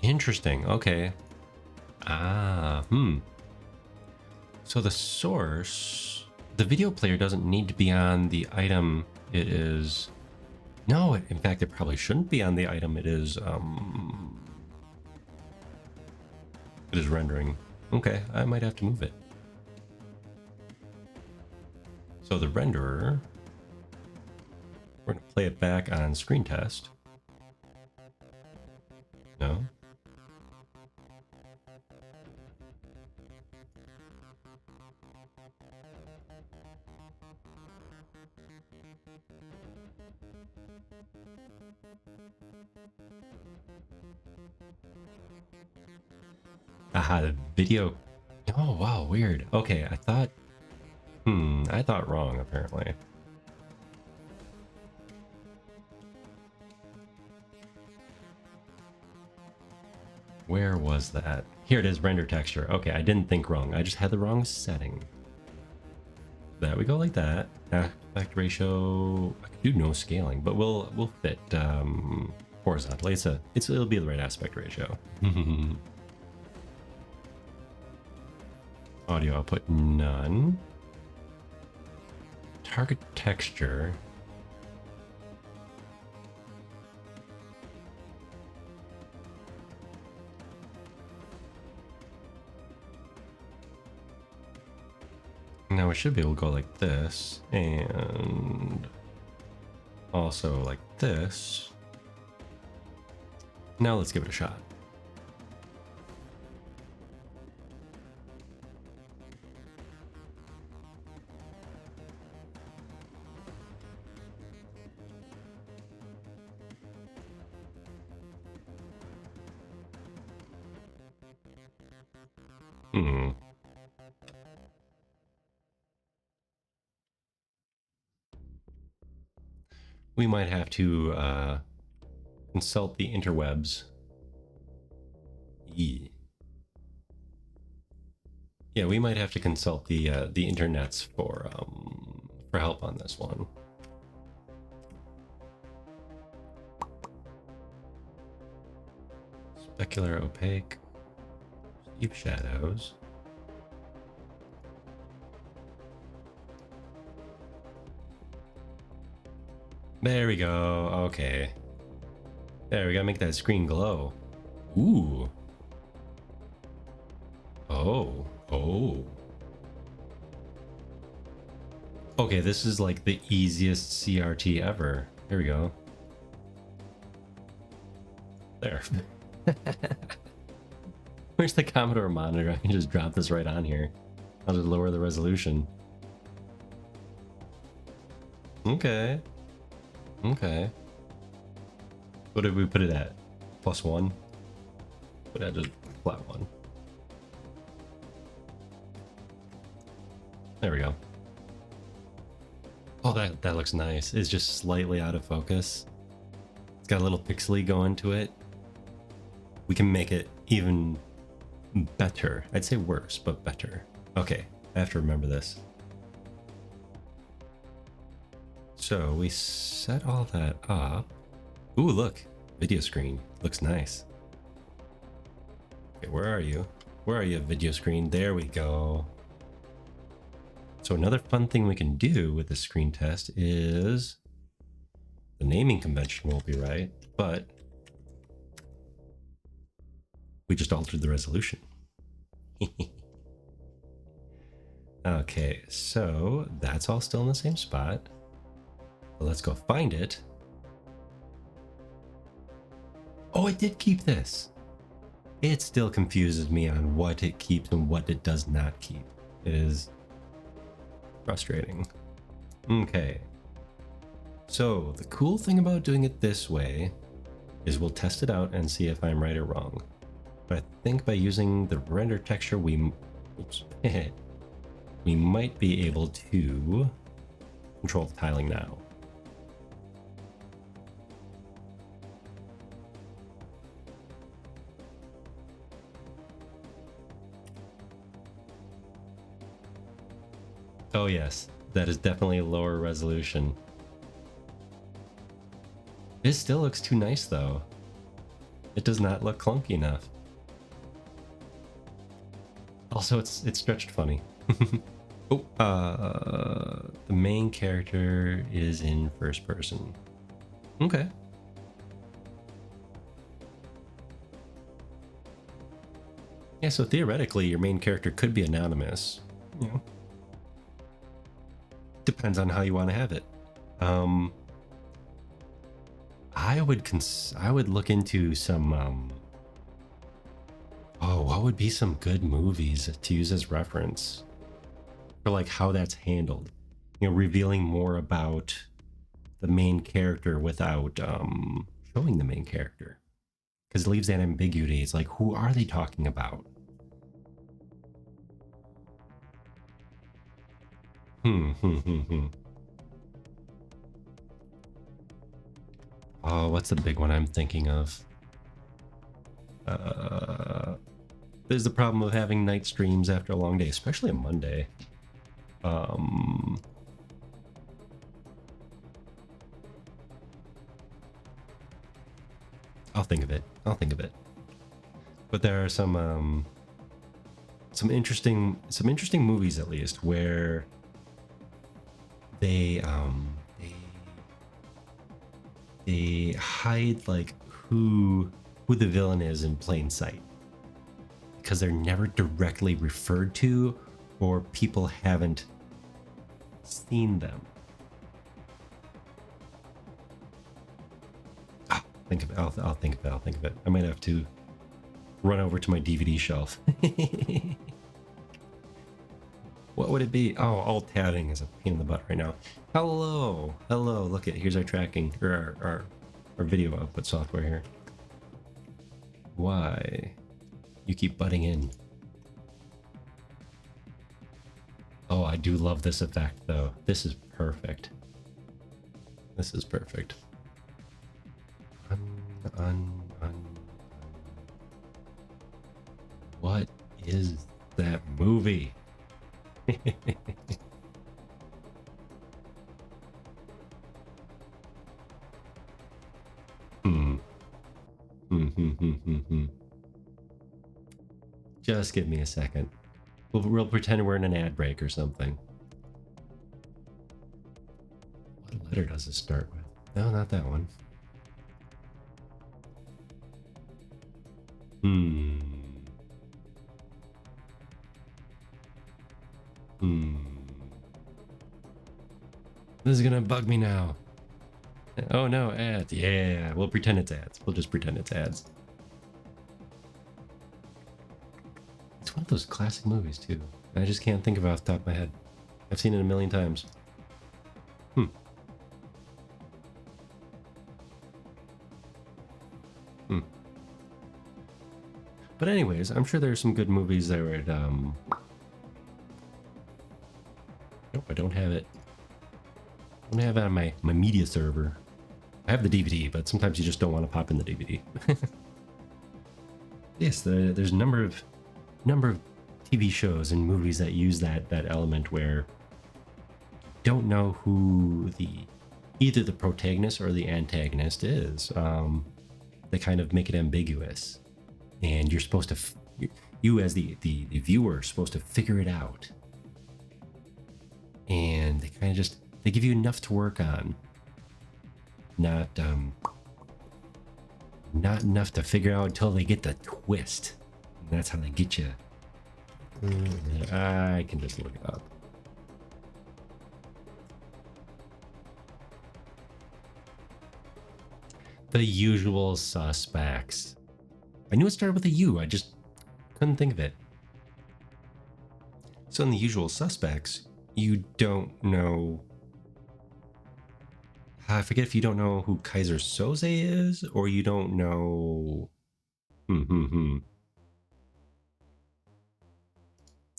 interesting. Okay. So the source, the video player doesn't need to be on the item it is No, in fact, it probably shouldn't be on the item. It is rendering. Okay, I might have to move it. So the renderer, we're gonna play it back on screen test. No. Aha, the video. Oh, wow, weird. Okay, I thought wrong, apparently. Where was that? Here it is, render texture. Okay, I didn't think wrong. I just had the wrong setting. There we go, like that. Aspect ratio. I could do no scaling, but we'll fit horizontally. It'll be the right aspect ratio. Audio output none. Target texture. Now we should be able to go like this, and also like this. Now let's give it a shot. We might have to consult the interwebs. Yeah, we might have to consult the internets for help on this one. Specular opaque, deep shadows. There we go. Okay. There, we gotta make that screen glow. Ooh. Oh. Oh. Okay, this is like the easiest CRT ever. Here we go. There. Where's the Commodore monitor? I can just drop this right on here. I'll just lower the resolution. Okay. Okay. What did we put it at? +1? But I just flat 1. There we go. Oh, that looks nice. It's just slightly out of focus. It's got a little pixely going to it. We can make it even better. I'd say worse, but better. Okay, I have to remember this. So we set all that up. Ooh, look, video screen. Looks nice. Okay, where are you? Where are you, video screen? There we go. So another fun thing we can do with the screen test is the naming convention won't be right, but we just altered the resolution. Okay, so that's all still in the same spot. So let's go find it. Oh, it did keep this. It still confuses me on what it keeps and what it does not keep. It is frustrating. Okay. So the cool thing about doing it this way is we'll test it out and see if I'm right or wrong. But I think by using the render texture, we might be able to control the tiling now. Oh yes, that is definitely a lower resolution. It still looks too nice though. It does not look clunky enough. Also, it's stretched funny. Oh, the main character is in first person. Okay. Yeah, so theoretically, your main character could be anonymous. You know, depends on how you want to have it. Um, I would look into some. Oh, what would be some good movies to use as reference for like how that's handled? You know, revealing more about the main character without showing the main character, because it leaves that ambiguity. It's like, who are they talking about? Hmm. Oh, what's the big one I'm thinking of? Uh, there's the problem of having night streams after a long day, especially a Monday. Um, I'll think of it. I'll think of it. But there are some interesting movies at least where they they hide like who the villain is in plain sight, because they're never directly referred to, or people haven't seen them. Think of it. I'll think of it. I'll think of it. I might have to run over to my DVD shelf. What would it be? Oh, alt tabbing is a pain in the butt right now. Hello. Look at, here's our tracking, or our video output software here. Why? You keep butting in. Oh, I do love this effect though. This is perfect. This is perfect. What is that movie? Just give me a second. We'll pretend we're in an ad break or something. What letter does it start with? No, not that one. This is gonna bug me now. Oh no, ads. Yeah, we'll pretend it's ads. We'll just pretend it's ads. It's one of those classic movies too. I just can't think of it off the top of my head. I've seen it a million times. But anyways, I'm sure there's some good movies that would nope, I don't have it. I don't have it on my media server. I have the DVD, but sometimes you just don't want to pop in the DVD. Yes, there's a number of TV shows and movies that use that element where you don't know who either the protagonist or the antagonist is. They kind of make it ambiguous, and you're supposed to you as the viewer are supposed to figure it out. And they kind of just they give you enough to work on, not enough to figure out until they get the twist. And that's how they get you. I can just look it up. The Usual Suspects. I knew it started with a U, I just couldn't think of it. So in The Usual Suspects, you don't know... I forget if you don't know who Kaiser Soze is, or you don't know...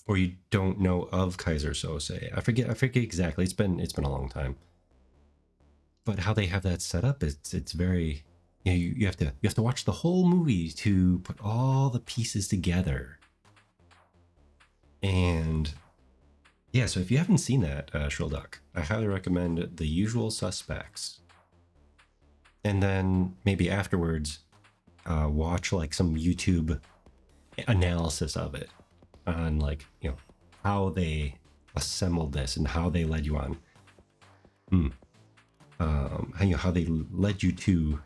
Or you don't know of Kaiser Soze. I forget exactly. It's been a long time. But how they have that set up, it's very... You know, you have to watch the whole movie to put all the pieces together. And yeah, so if you haven't seen that, Shrilduck, I highly recommend The Usual Suspects. And then maybe afterwards, watch like some YouTube analysis of it on, like, you know, how they assembled this and how they led you on. how they led you to,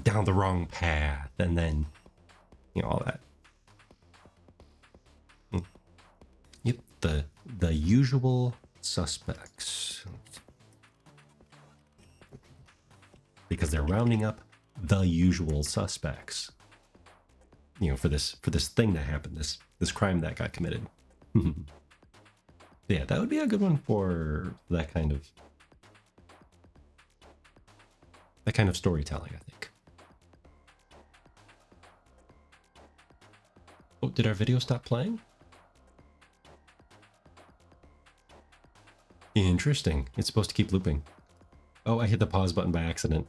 down the wrong path, and then, all that. Yep, the usual suspects, because they're rounding up the usual suspects, for this thing that happened, this crime that got committed. Yeah, that would be a good one for that kind of storytelling, I think. Oh, did our video stop playing? Interesting. It's supposed to keep looping. Oh, I hit the pause button by accident.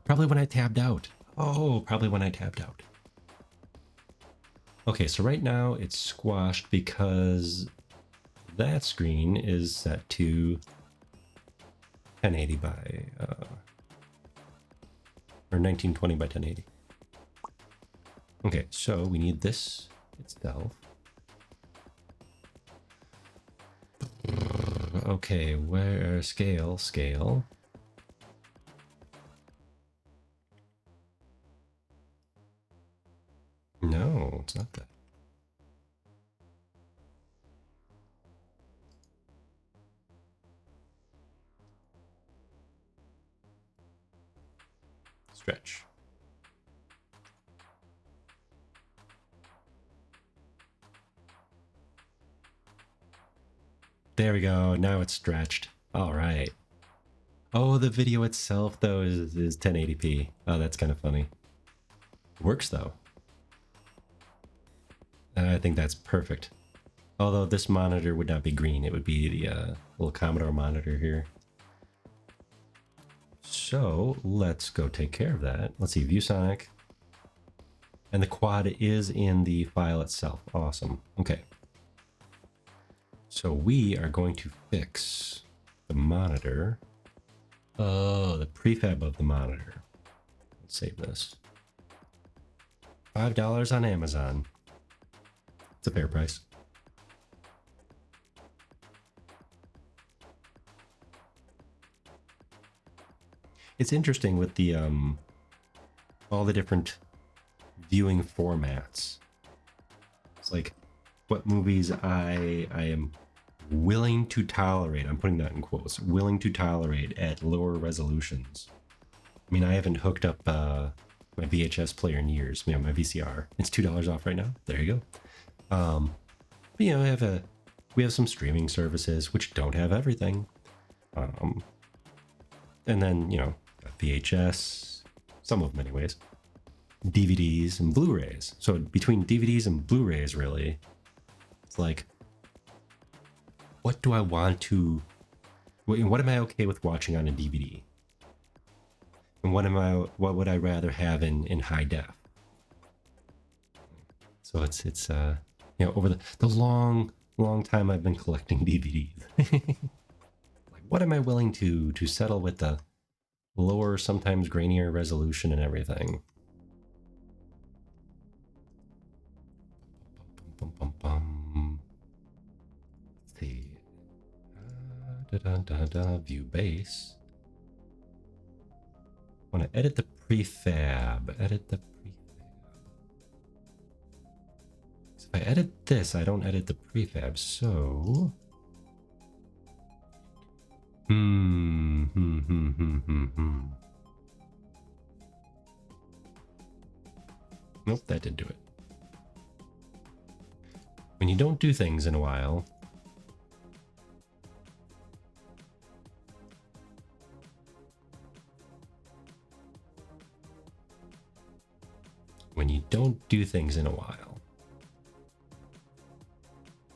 Probably when I tabbed out. Oh, probably when I tabbed out. Okay, so right now it's squashed because that screen is set to 1080 by, or 1920 by 1080. Okay, so we need this itself. Okay, where, scale. No, it's not that. Stretch. There we go. Now it's stretched. All right. Oh, the video itself, though, is 1080p. Oh, that's kind of funny. Works, though. I think that's perfect. Although this monitor would not be green. It would be the little Commodore monitor here. So let's go take care of that. Let's see, ViewSonic. And the quad is in the file itself. Awesome. Okay. So we are going to fix the monitor. Oh, the prefab of the monitor. Let's save this. $5 on Amazon. It's a fair price. It's interesting with the all the different viewing formats. It's like what movies I am willing to tolerate. I'm putting that in quotes. Willing to tolerate at lower resolutions. I mean, I haven't hooked up my VHS player in years. My VCR. It's $2 off right now. There you go. But, we have some streaming services which don't have everything. And then, VHS, some of them anyways, DVDs and Blu-rays. So between DVDs and Blu-rays, really, it's like, what do I want to, what am I okay with watching on a DVD? And what would I rather have in high def? So it's over the long time I've been collecting DVDs. Like, what am I willing to settle with the lower, sometimes grainier resolution and everything? Let's see. View base. I want to edit the prefab. So if I edit this, I don't edit the prefab. So. Nope, that didn't do it. When you don't do things in a while,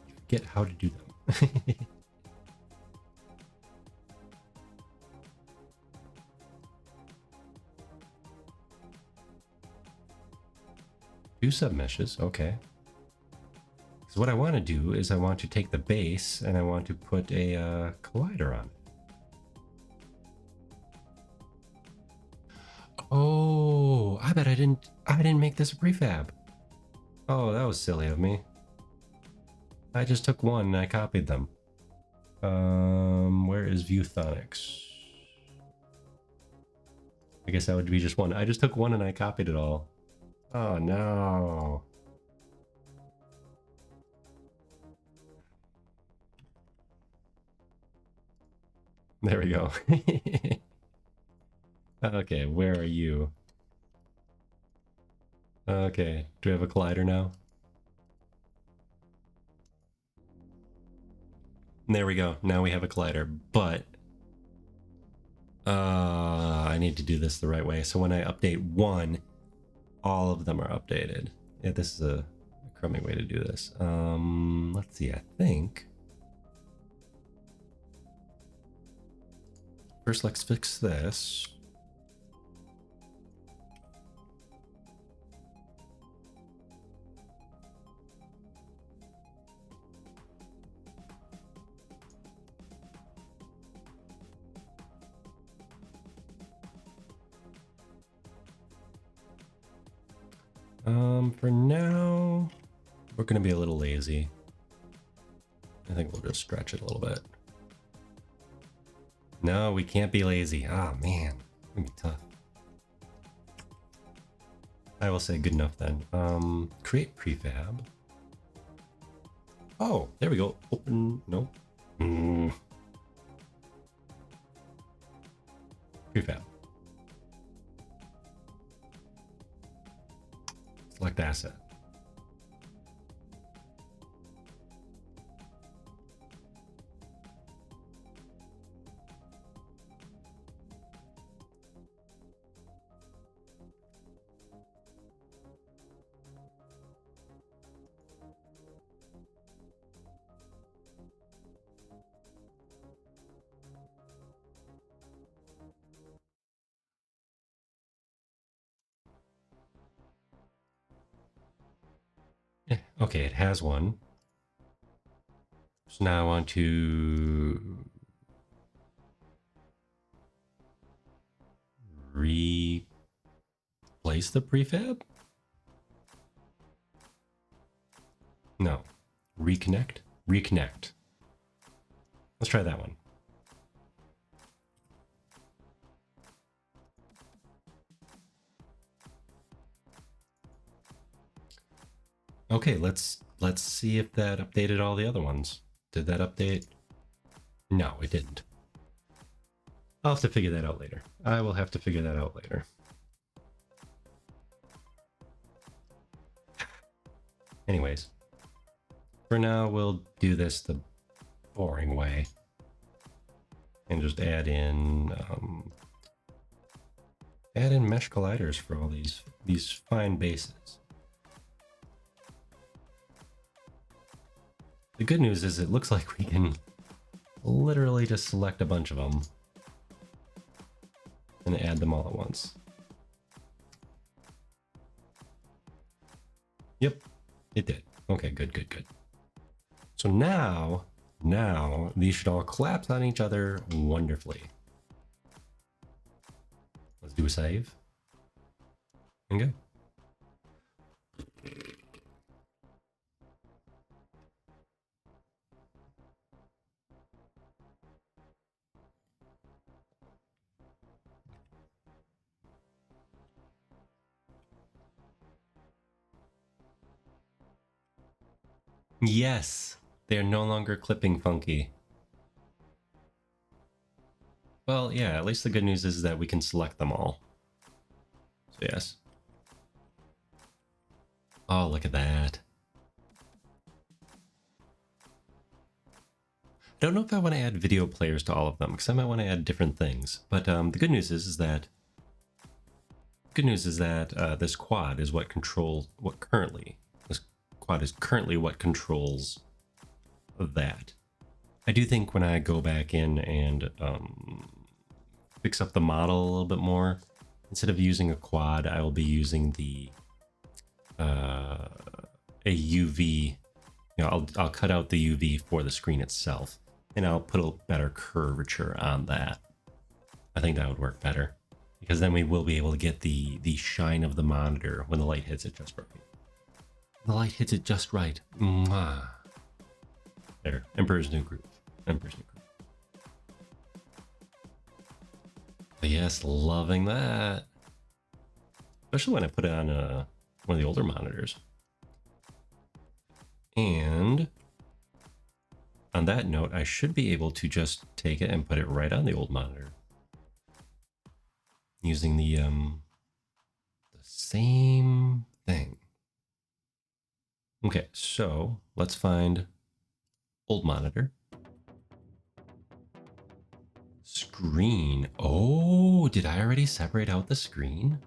you forget how to do them. Do submeshes, okay. So what I want to do is I want to take the base and I want to put a collider on it. Oh, I bet I didn't make this a prefab. Oh, that was silly of me. I just took one and I copied them. Where is Vuthonics? I guess that would be just one. I just took one and I copied it all. Oh no. There we go. Okay, where are you? Okay, do we have a collider now? There we go. Now we have a collider, but I need to do this the right way. So when I update one, all of them are updated. Yeah, this is a crummy way to do this. Let's see, I think. First, let's fix this. For now, we're gonna be a little lazy. I think we'll just stretch it a little bit. No, we can't be lazy. Ah, man, it's gonna be tough. I will say good enough then. Create prefab. Oh, there we go. Open, no. Prefab. Select asset. Okay, it has one. So now I want to replace the prefab? No. Reconnect? Reconnect. Let's try that one. Okay, let's see if that updated all the other ones. Did that update? No, it didn't. I'll have to figure that out later. I will have to figure that out later. Anyways, for now we'll do this the boring way and just add in mesh colliders for all these fine bases. The good news is it looks like we can literally just select a bunch of them and add them all at once. Yep, it did. Okay, good, good, good. So now these should all collapse on each other wonderfully. Let's do a save and go. Yes, they are no longer clipping funky. Well, yeah, at least the good news is that we can select them all. So yes. Oh, look at that. I don't know if I want to add video players to all of them, because I might want to add different things. But the good news is that this quad is what controls this quad is currently what controls that. I do think when I go back in and fix up the model a little bit more, instead of using a quad, I will be using the a UV. You know, I'll cut out the UV for the screen itself, and I'll put a better curvature on that. I think that would work better, because then we will be able to get the shine of the monitor when the light hits it just right. The light hits it just right. Mwah. There, Emperor's New Groove. 10%. Yes, loving that. Especially when I put it on one of the older monitors. And on that note, I should be able to just take it and put it right on the old monitor. Using the same thing. Okay, so let's find old monitor. Screen. Oh, did I already separate out the screen?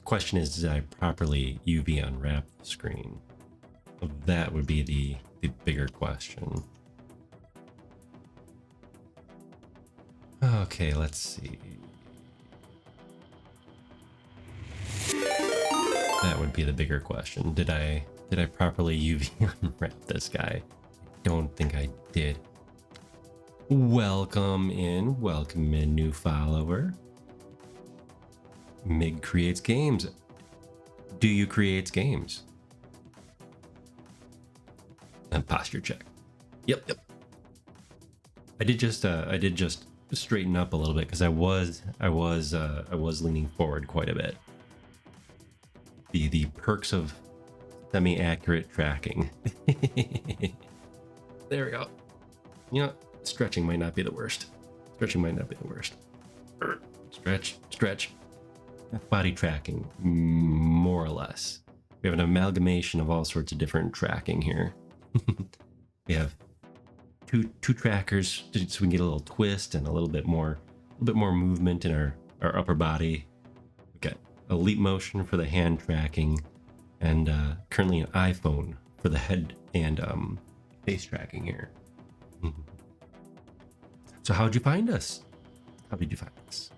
Question is, did I properly UV unwrap the screen? Well, that would be the bigger question. Okay, let's see. That would be the bigger question. Did I properly UV unwrap this guy? Don't think I did. Welcome in, new follower. Mig creates games. Do you create games? And posture check. Yep. I did just straighten up a little bit because I was leaning forward quite a bit. The perks of semi-accurate tracking. There we go. You know, stretching might not be the worst. Stretch. Body tracking, more or less. We have an amalgamation of all sorts of different tracking here. We have two trackers, so we can get a little twist and a little bit more movement in our upper body. We've got a leap motion for the hand tracking, and currently an iPhone for the head and face tracking here. So how'd you find us? How did you find us?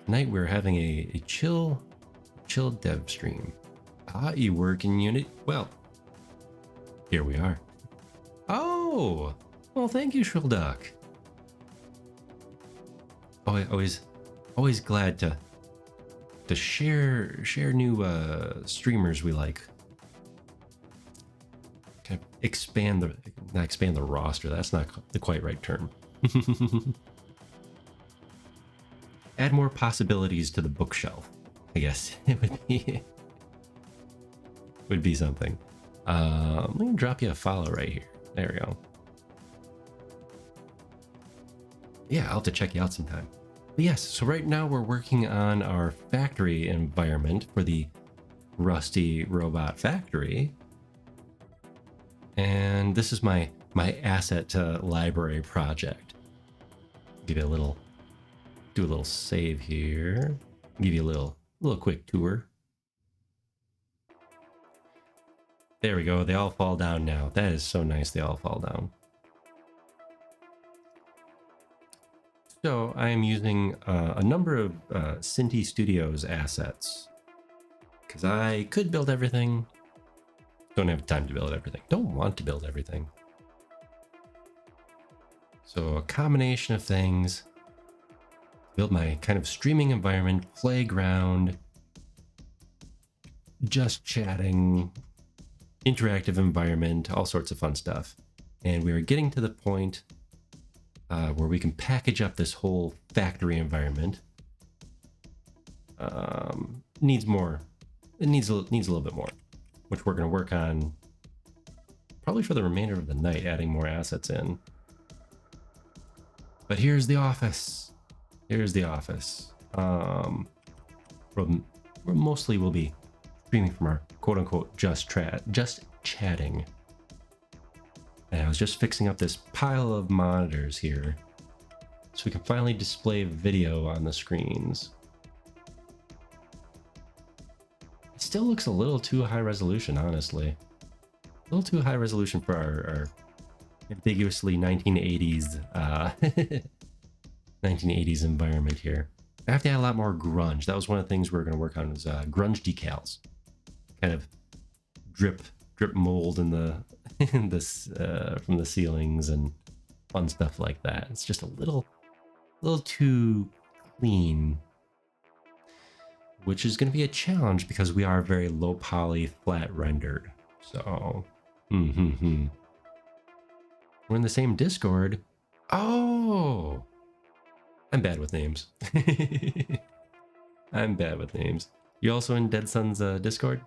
Tonight we're having a chill dev stream. You work in Unity? Well, here we are. Oh, well, thank you, Shrill Duck. Oh, always glad to share new streamers we like. Kind of expand the roster. That's not the quite right term. Add more possibilities to the bookshelf, I guess. It would be something. Let me drop you a follow right here. There we go. Yeah, I'll have to check you out sometime. But yes, so right now we're working on our factory environment for the Rusty Robot Factory. And this is my asset library project. Give you a little, do a little save here. Give you a little quick tour. There we go. They all fall down now. That is so nice. They all fall down. So I am using a number of Cinti Studios assets because I could build everything. Don't have time to build everything. Don't want to build everything. So a combination of things. Build my kind of streaming environment, playground, just chatting, interactive environment, all sorts of fun stuff. And we are getting to the point where we can package up this whole factory environment. Needs more. It needs a little bit more, which we're going to work on probably for the remainder of the night, adding more assets in. But here's the office. Here's the office. We're mostly will be streaming from our quote-unquote just chatting. And I was just fixing up this pile of monitors here so we can finally display video on the screens. It still looks a little too high resolution, honestly. A little too high resolution for our ambiguously 1980s 1980s environment here. I have to add a lot more grunge. That was one of the things we were going to work on, was grunge decals. Kind of drip mold in the from the ceilings and fun stuff like that. It's just a little too clean. which is going to be a challenge because we are very low poly flat rendered. So, we're in the same Discord. Oh, I'm bad with names. I'm bad with names. You also in Dead Sun's Discord?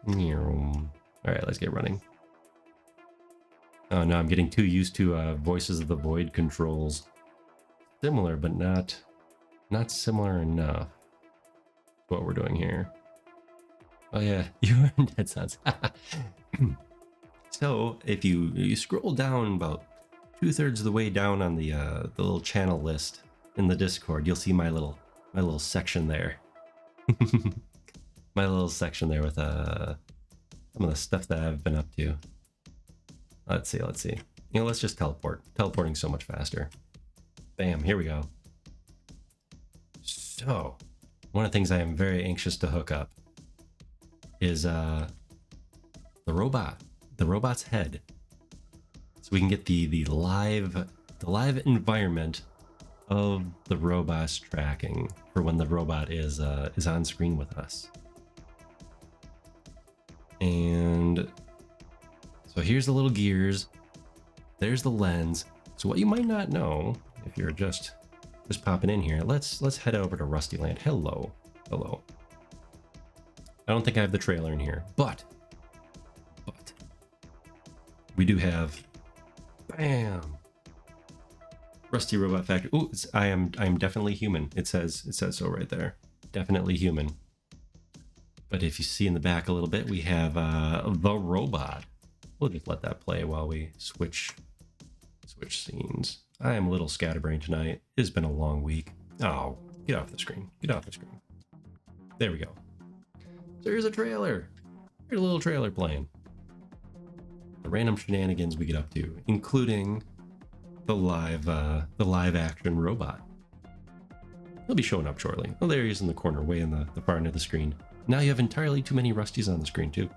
All right, let's get running. Oh no, I'm getting too used to Voices of the Void controls. Similar, but not similar enough. What we're doing here. Oh yeah, you're in Dead Suns. So if you scroll down about 2/3 of the way down on the little channel list in the Discord, you'll see my little section there. My little section there with some of the stuff that I've been up to. Let's see. You know, let's just teleport. Teleporting's so much faster. Bam, here we go. So, one of the things I am very anxious to hook up is the robot's head. So we can get the live environment of the robot's tracking for when the robot is on screen with us. And so here's the little gears. There's the lens. So what you might not know, if you're just popping in here, let's head over to Rusty Land. Hello. I don't think I have the trailer in here, but we do have, bam, Rusty Robot Factory. Ooh, I am definitely human. It says so right there. Definitely human. But if you see in the back a little bit, we have the robot. We'll just let that play while we switch scenes. I am a little scatterbrained tonight. It has been a long week. Oh, get off the screen. There we go. So here's a trailer. Here's a little trailer playing. The random shenanigans we get up to, including the live action robot. He'll be showing up shortly. Oh, there he is in the corner, way in the far end of the screen. Now you have entirely too many Rusties on the screen too.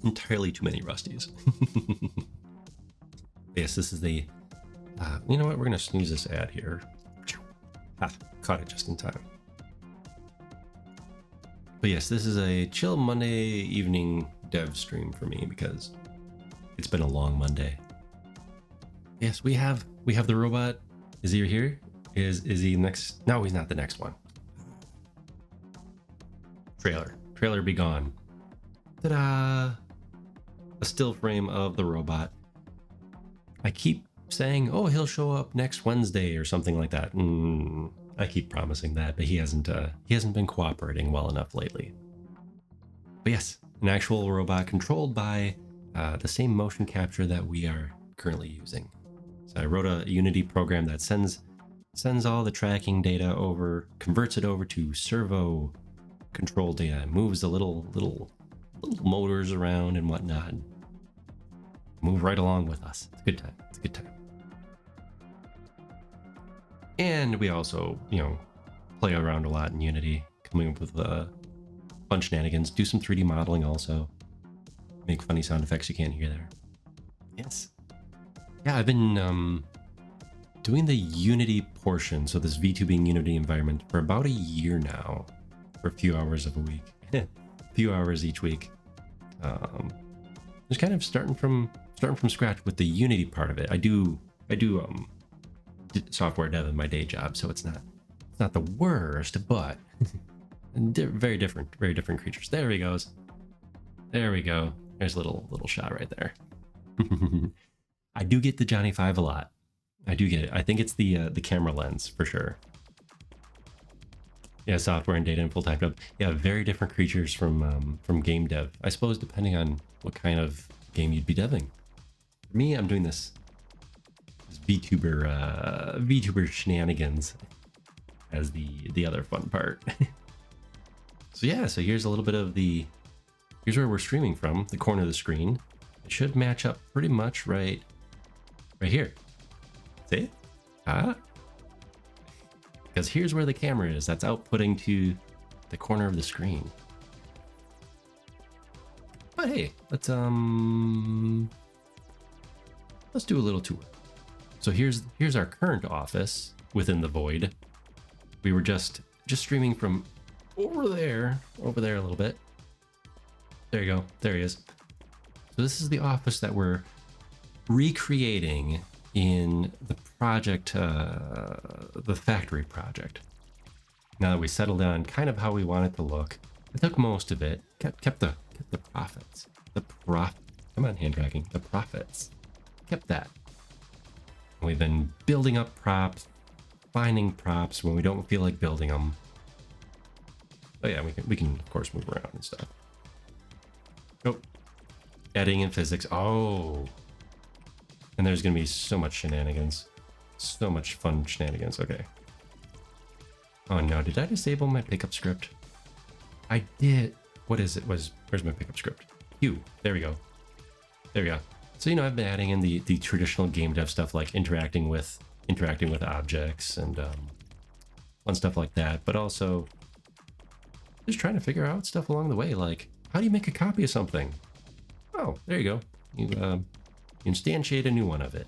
Entirely too many Rusties. Yes, this is the... you know what? We're going to snooze this ad here. Caught it just in time. But yes, this is a chill Monday evening dev stream for me because it's been a long Monday. Yes, we have the robot. Is he here? Is he next? No, he's not the next one. Trailer be gone. Ta-da! A still frame of the robot. I keep saying, oh, he'll show up next Wednesday or something like that. I keep promising that, but he hasn't been cooperating well enough lately. But yes, an actual robot controlled by the same motion capture that we are currently using. So I wrote a Unity program that sends all the tracking data over, converts it over to servo control data, moves the little motors around and whatnot. Move right along with us. It's a good time. And we also, play around a lot in Unity, coming up with fun shenanigans, do some 3D modeling also, make funny sound effects you can't hear there. Yes. Yeah, I've been doing the Unity portion, so this VTubing Unity environment, for about a year now, for a few hours of a week. A few hours each week. Just kind of starting from scratch with the Unity part of it. I do software dev in my day job, so it's not the worst, but very different creatures. There he goes. There we go. There's a little shot right there. I do get the Johnny 5 a lot. I do get it. I think it's the camera lens for sure. Yeah, software and data and full-time dev. Yeah, very different creatures from game dev. I suppose depending on what kind of game you'd be deving. For me, I'm doing this VTuber shenanigans as the other fun part. So yeah, so here's a little bit of here's where we're streaming from, the corner of the screen. It should match up pretty much right here. See? Because here's where the camera is. That's outputting to the corner of the screen. But hey, let's do a little tour. So here's our current office within the void. We were just streaming from over there a little bit. There you go. There he is. So this is the office that we're recreating in the project, the factory project. Now that we settled on kind of how we want it to look, I took most of it, kept the profits. Come on, hand tracking. The profits. Kept that. We've been building up props, finding props when we don't feel like building them. Oh yeah, we can of course move around and stuff. Oh, adding in physics. Oh, and there's gonna be so much shenanigans, so much fun shenanigans. Okay. Oh no, did I disable my pickup script? I did. What is it? Where's my pickup script? Q. There we go. There we go. So, you know, I've been adding in the traditional game dev stuff like interacting with objects and fun stuff like that, but also just trying to figure out stuff along the way, like how do you make a copy of something? Oh, there you go. You instantiate a new one of it.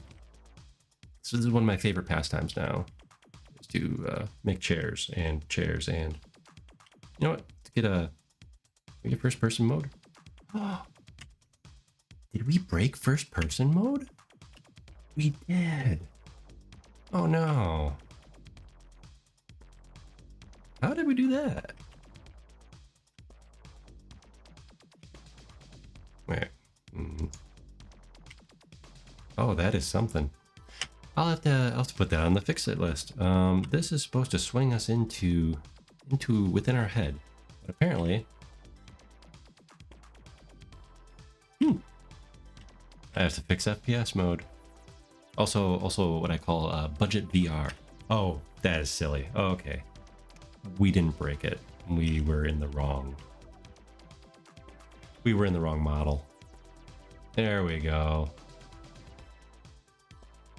So this is one of my favorite pastimes now, is to make chairs and you know what? Let's get first person mode. Oh. Did we break first person mode? We did. Oh no. How did we do that? Wait. Oh, that is something. I'll have to put that on the fix it list. This is supposed to swing us into within our head, but apparently I have to fix FPS mode. Also what I call budget VR. Oh, that is silly. Oh, okay. We didn't break it. We were in the wrong model. There we go.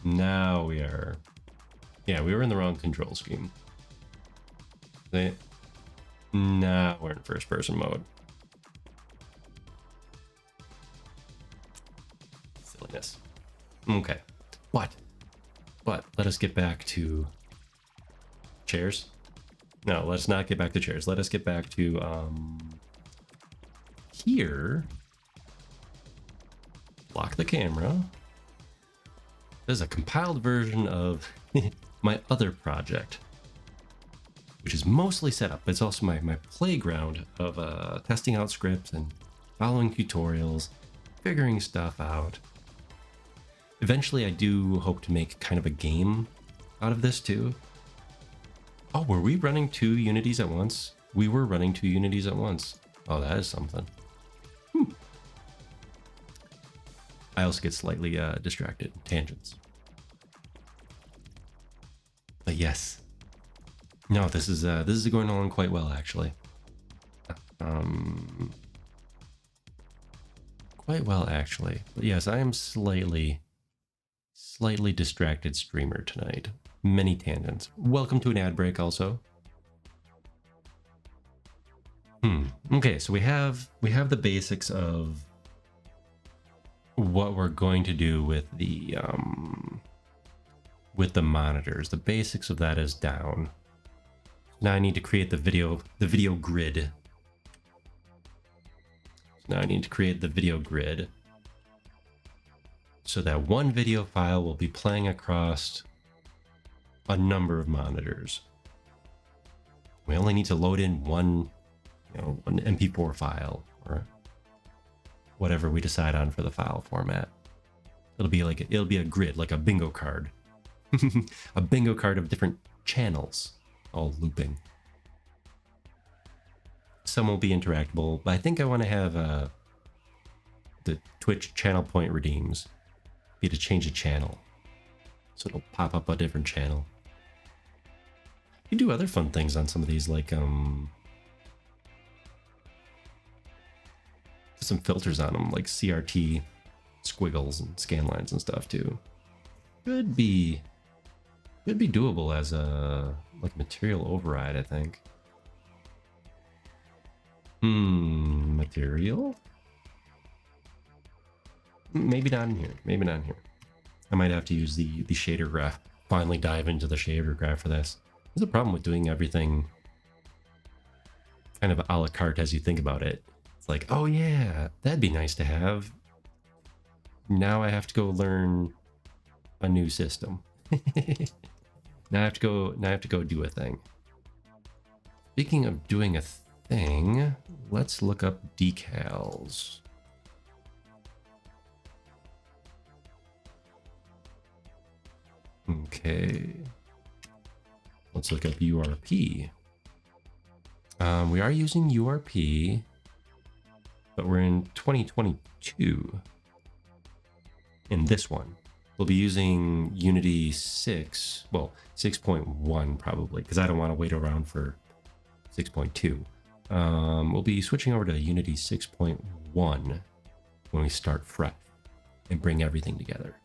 Now we are. Yeah, we were in the wrong control scheme. Now we're in first person mode. Silliness. Okay. But let us get back to chairs. No, let's not get back to chairs. Let us get back to here. Lock the camera. There's a compiled version of my other project, which is mostly set up. It's also my playground of testing out scripts and following tutorials, figuring stuff out. Eventually, I do hope to make kind of a game out of this too. Oh, were we running 2 Unities at once? We were running 2 Unities at once. Oh, that is something. I also get slightly distracted. Tangents. But yes. No, this is going along quite well, actually. Quite well, actually. But yes, I am slightly distracted streamer tonight. Many tangents. Welcome to an ad break also. Okay, so we have the basics of what we're going to do with the monitors. The basics of that is down. Now I need to create the video grid. Now I need to create the video grid so that one video file will be playing across a number of monitors. We only need to load in one MP4 file or whatever we decide on for the file format. It'll be a grid, like a bingo card. A bingo card of different channels all looping. Some will be interactable, but I think I want to have the Twitch channel point redeems be to change a channel. So it'll pop up a different channel. You do other fun things on some of these, like put some filters on them, like CRT squiggles and scan lines and stuff too. Could be doable as a material override, I think. Material? Maybe not in here. Maybe not in here. I might have to use the shader graph. Finally dive into the shader graph for this. There's a problem with doing everything kind of a la carte as you think about it. It's like, oh yeah, that'd be nice to have. Now I have to go learn a new system. Now I have to go do a thing. Speaking of doing a thing, let's look up decals. Okay. Let's look up URP. We are using URP, but we're in 2022. In this one, we'll be using Unity 6, well, 6.1 probably, because I don't want to wait around for 6.2. We'll be switching over to Unity 6.1 when we start fresh and bring everything together.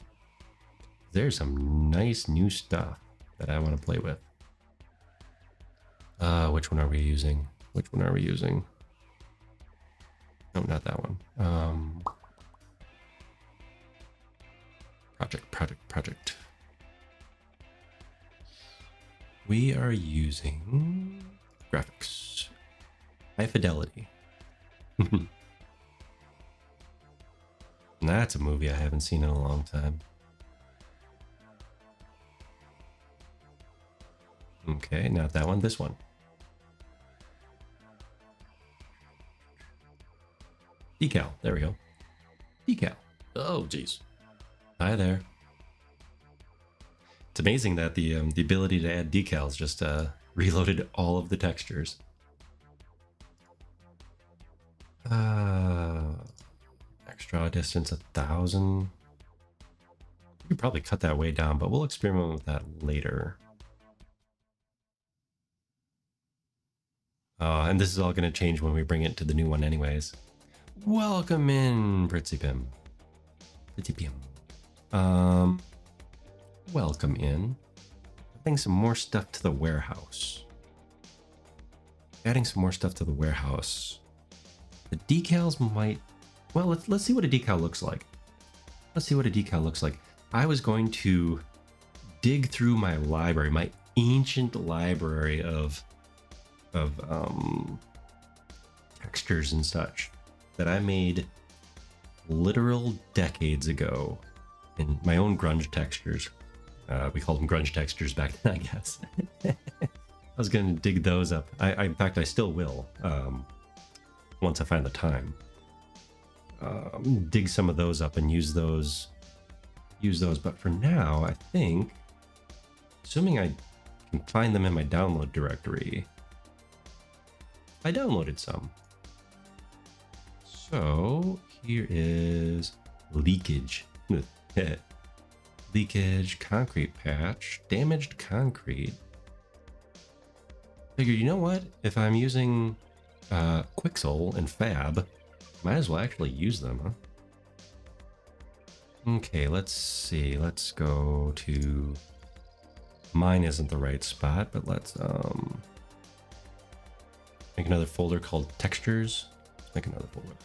There's some nice new stuff that I want to play with. Which one are we using? Which one are we using? No, not that one. Project. We are using graphics. High fidelity. That's a movie I haven't seen in a long time. Okay, not that one, this one. Decal, there we go. Decal. Oh, geez. Hi there. It's amazing that the ability to add decals just reloaded all of the textures. Extra distance 1,000. You could probably cut that way down, but we'll experiment with that later. And this is all going to change when we bring it to the new one anyways. Welcome in, Britzy Pim. Britzy Pim. Welcome in. Adding some more stuff to the warehouse. The decals might... Well, let's see what a decal looks like. I was going to dig through my library, my ancient library of textures and such that I made literal decades ago in my own grunge textures. We called them grunge textures back then, I guess. I was going to dig those up. In fact, I still will, once I find the time. Dig some of those up and use those. But for now, I think, assuming I can find them in my download directory, I downloaded some. So here is leakage. Leakage, concrete patch, damaged concrete. Figured, you know what? If I'm using Quixel and Fab, might as well actually use them, huh? Okay, let's see. Let's go to... Mine isn't the right spot, but let's make another folder called textures. Let's make another folder.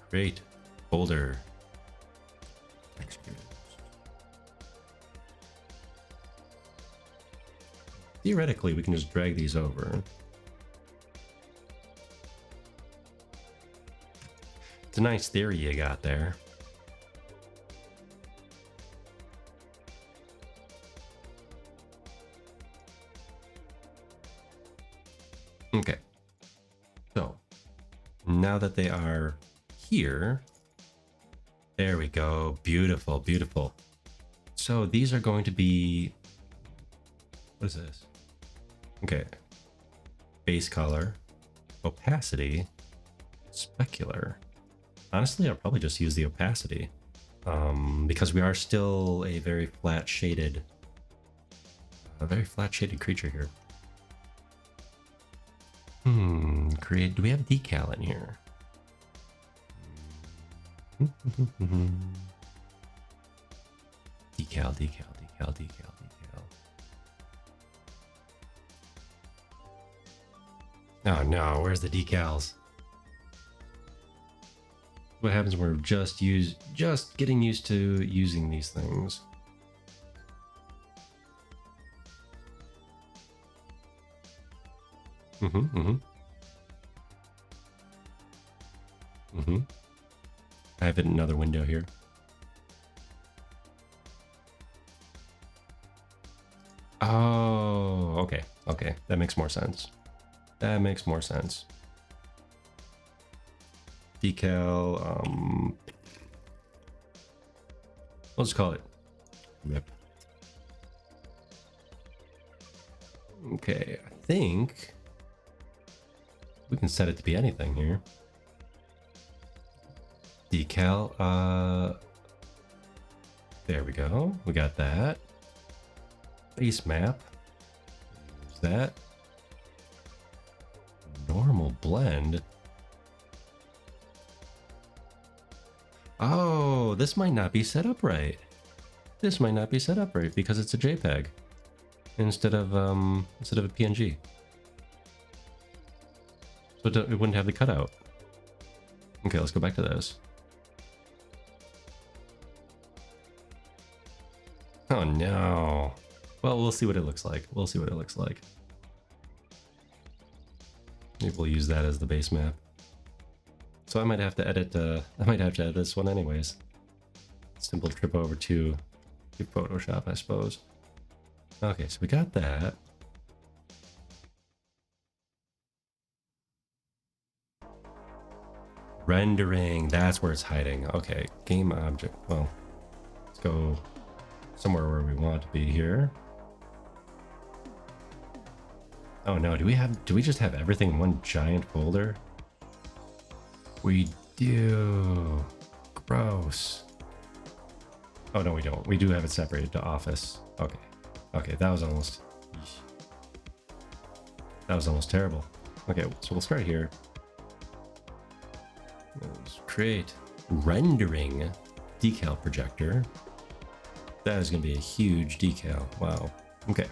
Create folder. Textures. Theoretically, we can just drag these over. It's a nice theory you got there. Okay. So, now that they are here, there we go. Beautiful, beautiful. So these are going to be... What is this? Okay. Base color, opacity, specular. Honestly, I'll probably just use the opacity because we are still a very flat shaded creature here. Create. Do we have decal in here? Decal. Oh no, where's the decals? What happens when we're just getting used to using these things. I have another window here. Oh, okay. Okay, that makes more sense. That makes more sense. Decal, we'll just call it rip. Okay, I think we can set it to be anything here. Decal, there we go. We got that. Base map. Use that. Normal blend. Oh, this might not be set up right. This might not be set up right because it's a JPEG instead of a PNG. So it wouldn't have the cutout. Okay, let's go back to this. Oh no. Well, we'll see what it looks like. We'll see what it looks like. Maybe we'll use that as the base map. So I might have to edit. I might have to edit this one anyways. Simple trip over to Photoshop, I suppose. Okay, so we got that. Rendering. That's where it's hiding. Okay, game object. Well, let's go somewhere where we want to be here. Oh no, do we just have everything in one giant folder? We do. Gross. Oh no, we don't. We do have it separated to Office. Okay. Okay, that was almost terrible. Okay, so we'll start here. Let's create rendering decal projector. That is going to be a huge decal. Wow. Okay.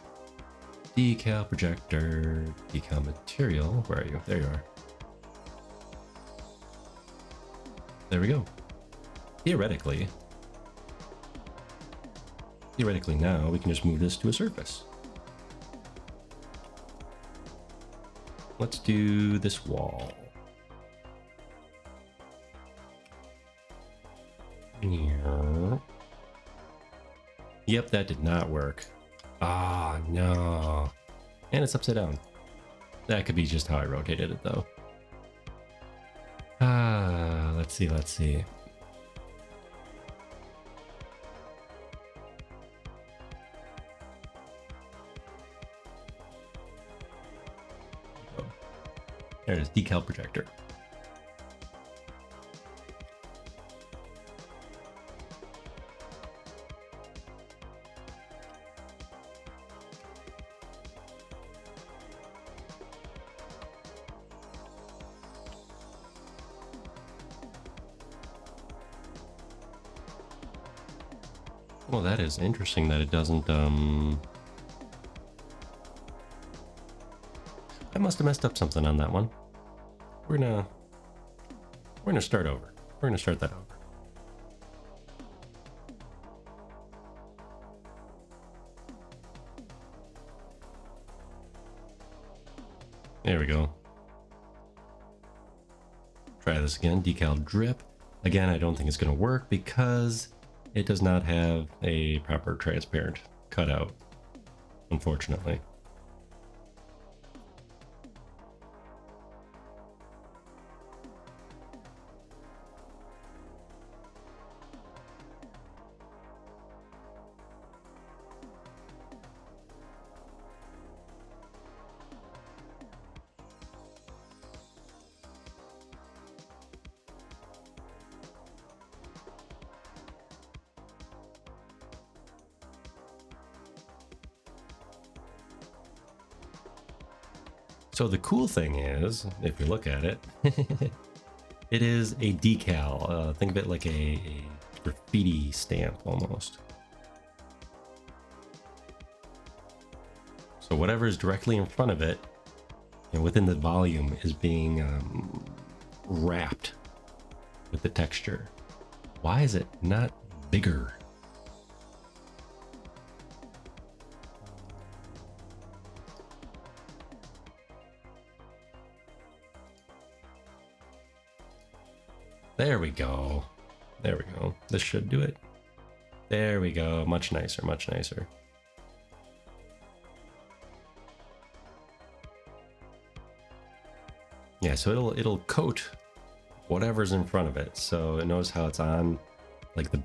Decal projector, decal material. Where are you? There you are. There we go. Theoretically now we can just move this to a surface. Let's do this wall. Yep, that did not work. Ah, no. And it's upside down. That could be just how I rotated it though. Ah, let's see. There it is, decal projector. Well, that is interesting that it doesn't, I must have messed up something on that one. We're gonna start over. We're gonna start that over. There we go. Try this again, decal drip. Again, I don't think it's gonna work because it does not have a proper transparent cutout, unfortunately. So the cool thing is, if you look at it, it is a decal. Think of it like a graffiti stamp almost. So whatever is directly in front of it, within the volume, is being wrapped with the texture. Why is it not bigger? There we go. There we go. This should do it. There we go. Much nicer, much nicer. Yeah, so it'll coat whatever's in front of it, so it knows how it's on, like the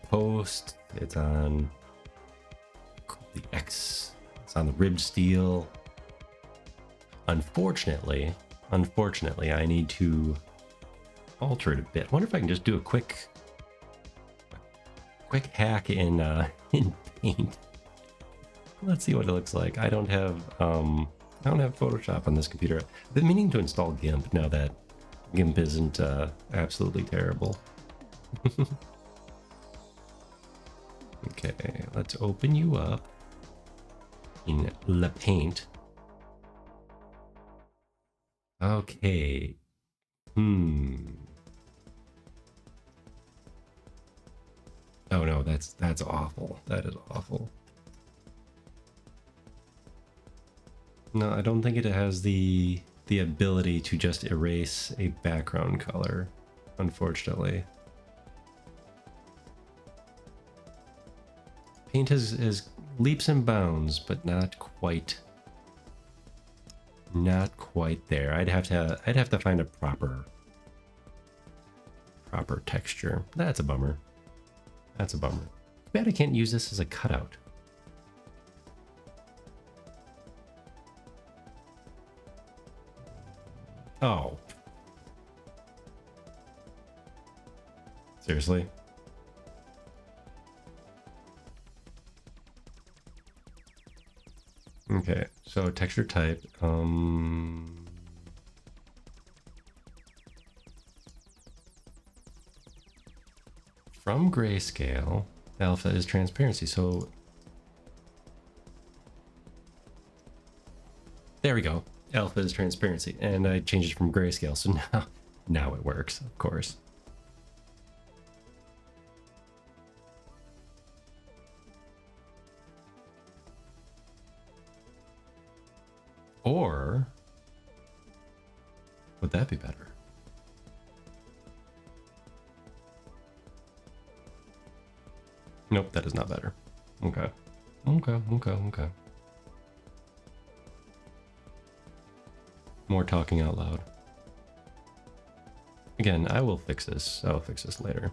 post. It's on the X. It's on the ribbed steel. Unfortunately, I need to alter it a bit. I wonder if I can just do a quick hack in in Paint. Let's see what it looks like. I don't have Photoshop on this computer. I've been meaning to install GIMP now that GIMP isn't absolutely terrible. Okay, let's open you up in Le Paint. Okay. Oh no, that's awful. That is awful. No, I don't think it has the ability to just erase a background color, unfortunately. Paint has leaps and bounds, but not quite there. I'd have to find a proper texture. That's a bummer. That's a bummer. Too bad I can't use this as a cutout. Oh. Seriously? Okay, so texture type, from grayscale, alpha is transparency, so there we go. Alpha is transparency, and I changed it from grayscale, so now it works, of course. Or would that be better? Nope, that is not better. Okay. Okay. More talking out loud. Again, I will fix this. I'll fix this later.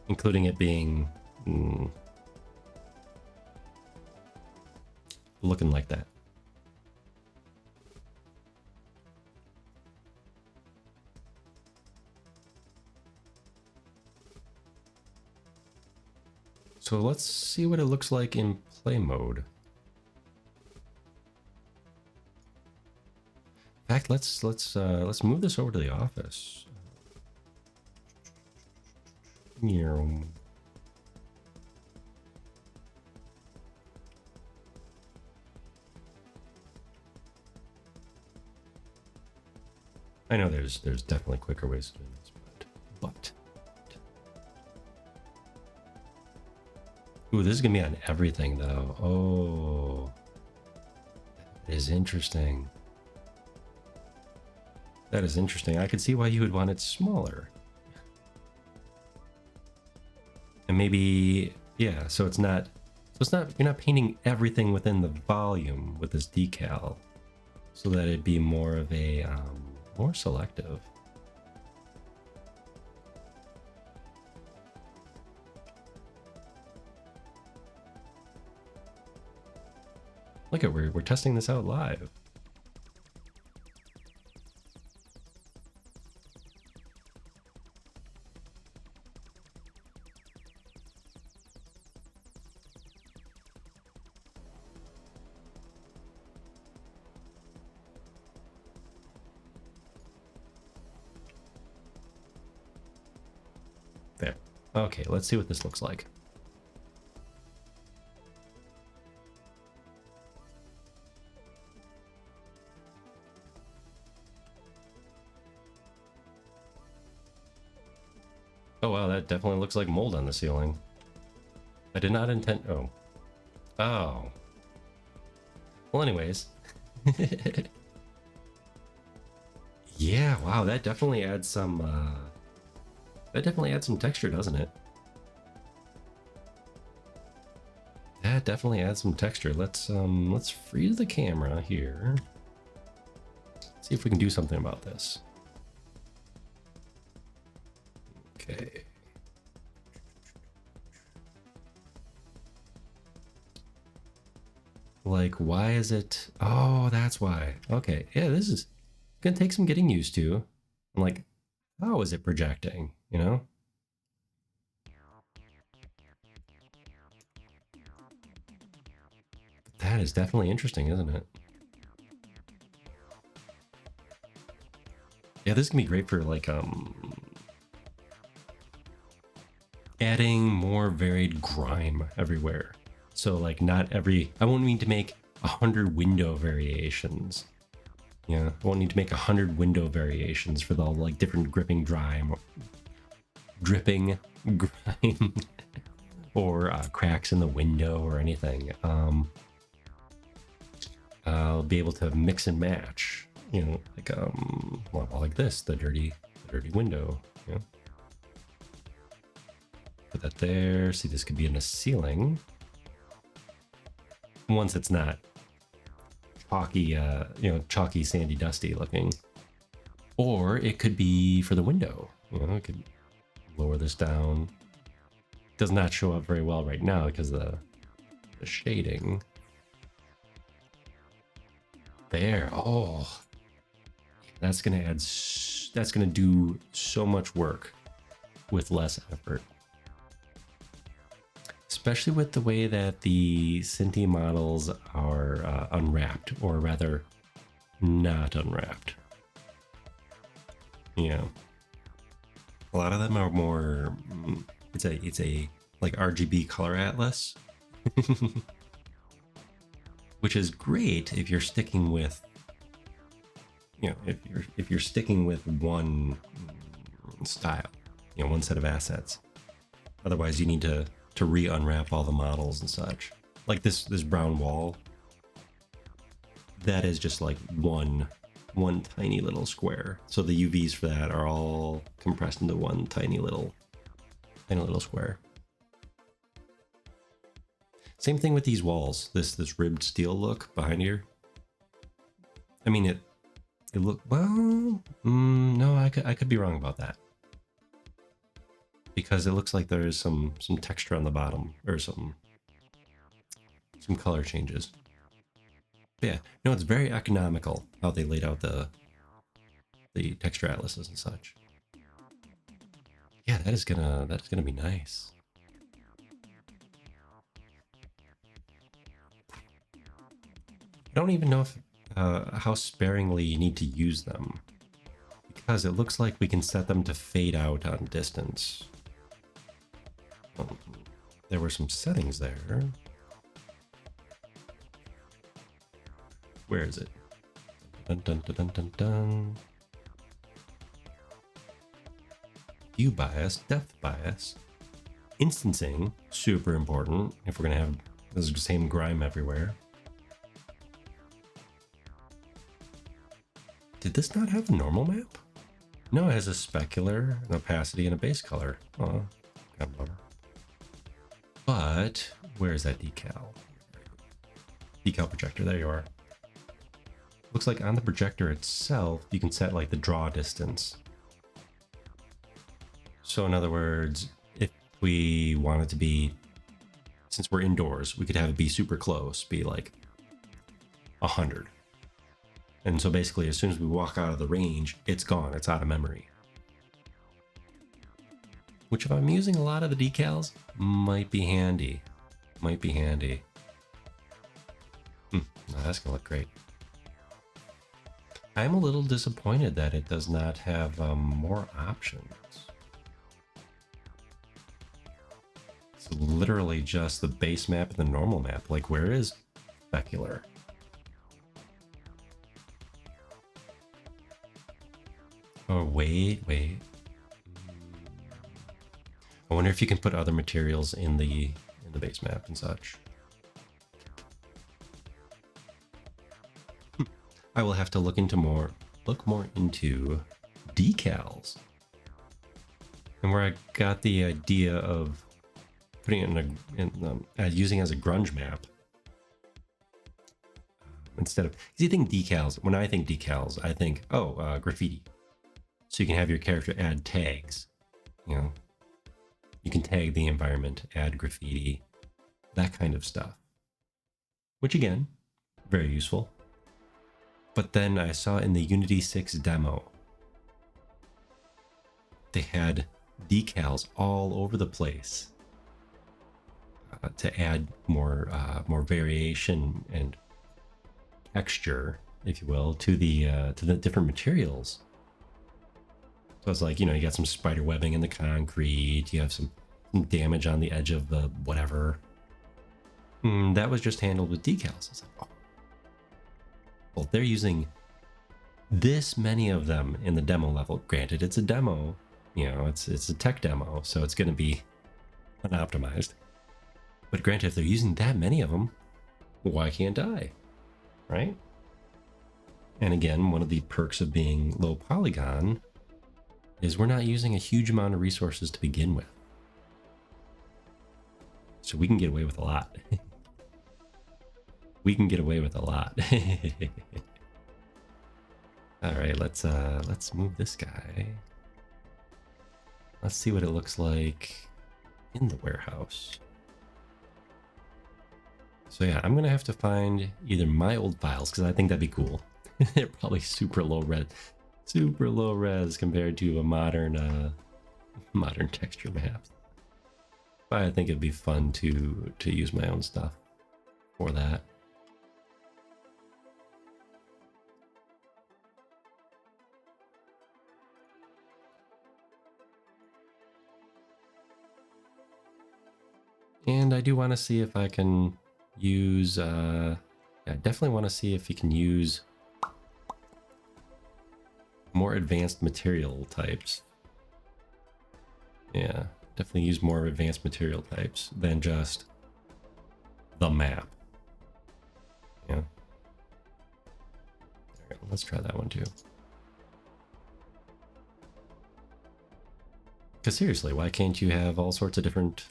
Including it being looking like that. So let's see what it looks like in play mode. In fact, let's move this over to the office. I know there's definitely quicker ways to do this, but ooh, this is gonna be on everything though. Oh, that is interesting. That is interesting. I could see why you would want it smaller. And maybe, yeah, so it's not, you're not painting everything within the volume with this decal, so that it'd be more of a, more selective. Look at, we're testing this out live. There. Okay, let's see what this looks like. Oh wow, that definitely looks like mold on the ceiling. I did not intend. Oh. Oh. Well, anyways. Yeah, wow, that definitely adds some texture, doesn't it? That definitely adds some texture. Let's freeze the camera here. See if we can do something about this. Okay. Like, why is it? Oh, that's why. Okay, yeah, this is gonna take some getting used to. I'm like, how is it projecting? You know? That is definitely interesting, isn't it? Yeah, this can be great for like adding more varied grime everywhere. So like not every I won't need to make 100 window variations. Yeah, I won't need to make 100 window variations for the like different dripping grime or cracks in the window or anything. I'll be able to mix and match. You know, like this, the dirty window. You know? Put that there. See, this could be in a ceiling. Once it's not chalky, chalky, sandy, dusty looking. Or it could be for the window. You know, it could lower this down. Does not show up very well right now because of the shading. There. Oh, that's gonna add. That's gonna do so much work with less effort. Especially with the way that the Cinti models are unwrapped, or rather, not unwrapped. Yeah, a lot of them are more. It's a like RGB color atlas, which is great if you're sticking with, if you're sticking with one style, one set of assets. Otherwise, you need to re-unwrap all the models and such. Like this brown wall, that is just like one tiny little square. So the UVs for that are all compressed into one tiny little square. Same thing with these walls. This ribbed steel look behind here. I mean, it look well. No, I could be wrong about that, because it looks like there is some texture on the bottom, or some color changes. But yeah, no, it's very economical how they laid out the texture atlases and such. Yeah, that is gonna be nice. I don't even know if how sparingly you need to use them, because it looks like we can set them to fade out on distance. There were some settings there. Where is it? Dun, dun, dun, dun, dun, dun. Hue bias, depth bias, instancing, super important if we're gonna have the same grime everywhere. Did this not have a normal map? No, it has a specular, an opacity, and a base color. Oh, kind of bummer. But where is that decal? Decal projector, there you are. Looks like on the projector itself, you can set like the draw distance. So in other words, if we want it to be, since we're indoors, we could have it be super close, be like 100. And so basically, as soon as we walk out of the range, it's gone, it's out of memory. Which, if I'm using a lot of the decals, might be handy. Might be handy. No, that's gonna look great. I'm a little disappointed that it does not have more options. It's literally just the base map and the normal map. Like, where is specular? Oh, wait. I wonder if you can put other materials in the base map and such. I will have to look more into decals. And where I got the idea of putting it using as a grunge map instead of, because you think decals, when I think decals, I think, graffiti. So you can have your character add tags, you know, you can tag the environment, add graffiti, that kind of stuff, which again, very useful. But then I saw in the Unity 6 demo, they had decals all over the place to add more variation and texture, if you will, to the different materials. So it's like, you know, you got some spider webbing in the concrete, you have some damage on the edge of the whatever. That was just handled with decals. It's like, oh, well, they're using this many of them in the demo level. Granted, it's a demo, you know, it's a tech demo, so it's going to be unoptimized. But granted, if they're using that many of them, why can't I? Right? And again, one of the perks of being low polygon is we're not using a huge amount of resources to begin with. So we can get away with a lot. We can get away with a lot. All right, let's move this guy. Let's see what it looks like in the warehouse. So yeah, I'm gonna have to find either my old files, because I think that'd be cool. They're probably super low res compared to a modern texture map. But I think it'd be fun to use my own stuff for that. And I do want to see if I can use, I definitely want to see if you can use more advanced material types. Yeah, definitely use more advanced material types than just the map. Yeah. All right, let's try that one too. Because seriously, why can't you have all sorts of different...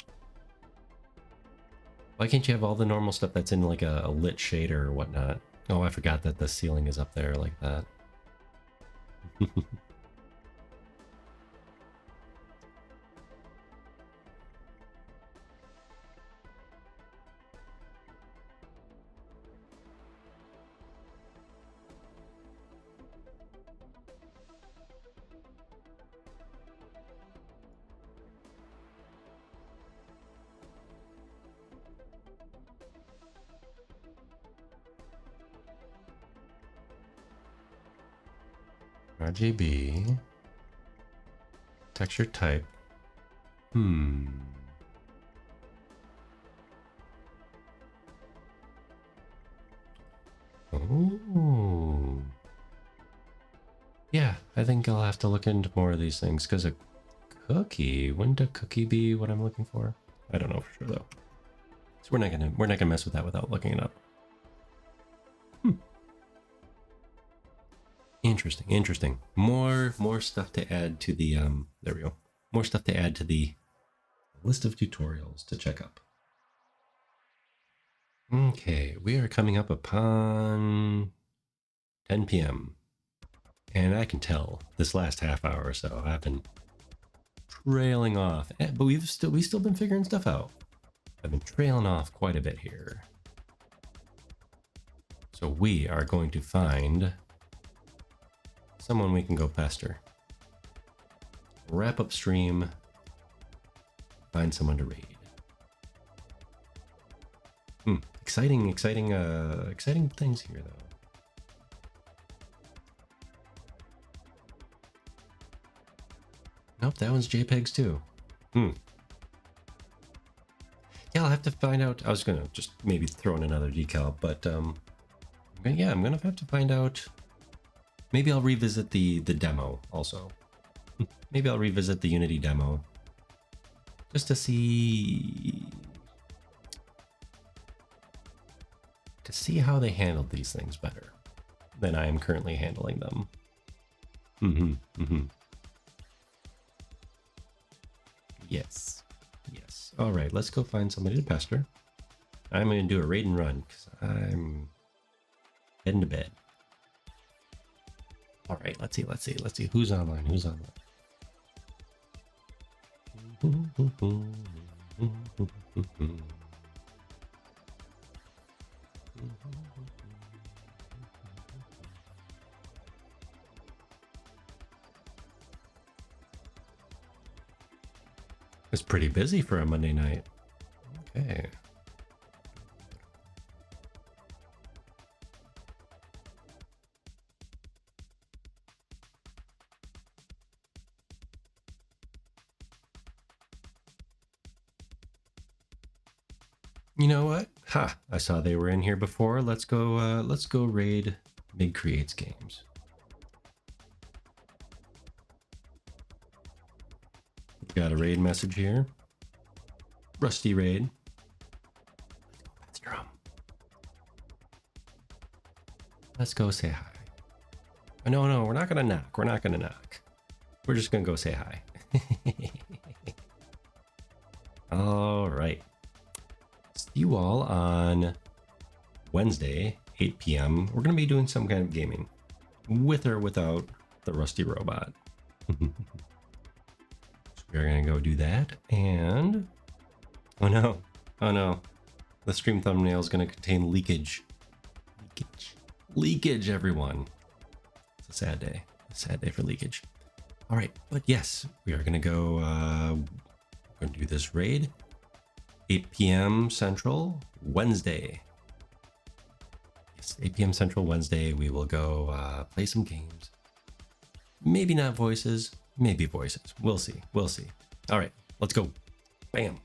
Why can't you have all the normal stuff that's in like a lit shader or whatnot? Oh, I forgot that the ceiling is up there like that. RGB. Texture type. Oh. Yeah, I think I'll have to look into more of these things, because a cookie, wouldn't a cookie be what I'm looking for? I don't know for sure though. So we're not gonna mess with that without looking it up. Interesting. More stuff to add to the there we go. More stuff to add to the list of tutorials to check up. Okay, we are coming up upon 10 p.m. and I can tell this last half hour or so I've been trailing off, but we've still been figuring stuff out. I've been trailing off quite a bit here. So we are going to find someone we can go pester. Wrap up stream. Find someone to raid. Exciting things here though. Nope, that one's JPEGs too. Yeah, I'll have to find out. I was gonna just maybe throw in another decal, but yeah, I'm gonna have to find out. Maybe I'll revisit the demo also. Maybe I'll revisit the Unity demo just to see how they handled these things better than I am currently handling them. Yes. Yes. All right, let's go find somebody to pester. I'm going to do a raid and run because I'm heading to bed. All right, let's see who's online. It's pretty busy for a Monday night. Okay. You know what? Ha! I saw they were in here before. Let's go raid Mig Creates Games. Got a raid message here. Rusty raid. Let's go pester him. Let's go say hi. Oh, no, we're not gonna knock. We're just gonna go say hi. All right. See you all on Wednesday, 8 p.m. We're gonna be doing some kind of gaming, with or without the Rusty robot. We're gonna go do that, and oh no, the stream thumbnail is gonna contain leakage, everyone. It's a sad day for leakage. All right, but yes, we are gonna go do this raid, 8 p.m. Central Wednesday. Yes, 8 p.m. Central Wednesday. We will go play some games. Maybe not voices. Maybe voices. We'll see. All right, let's go. Bam.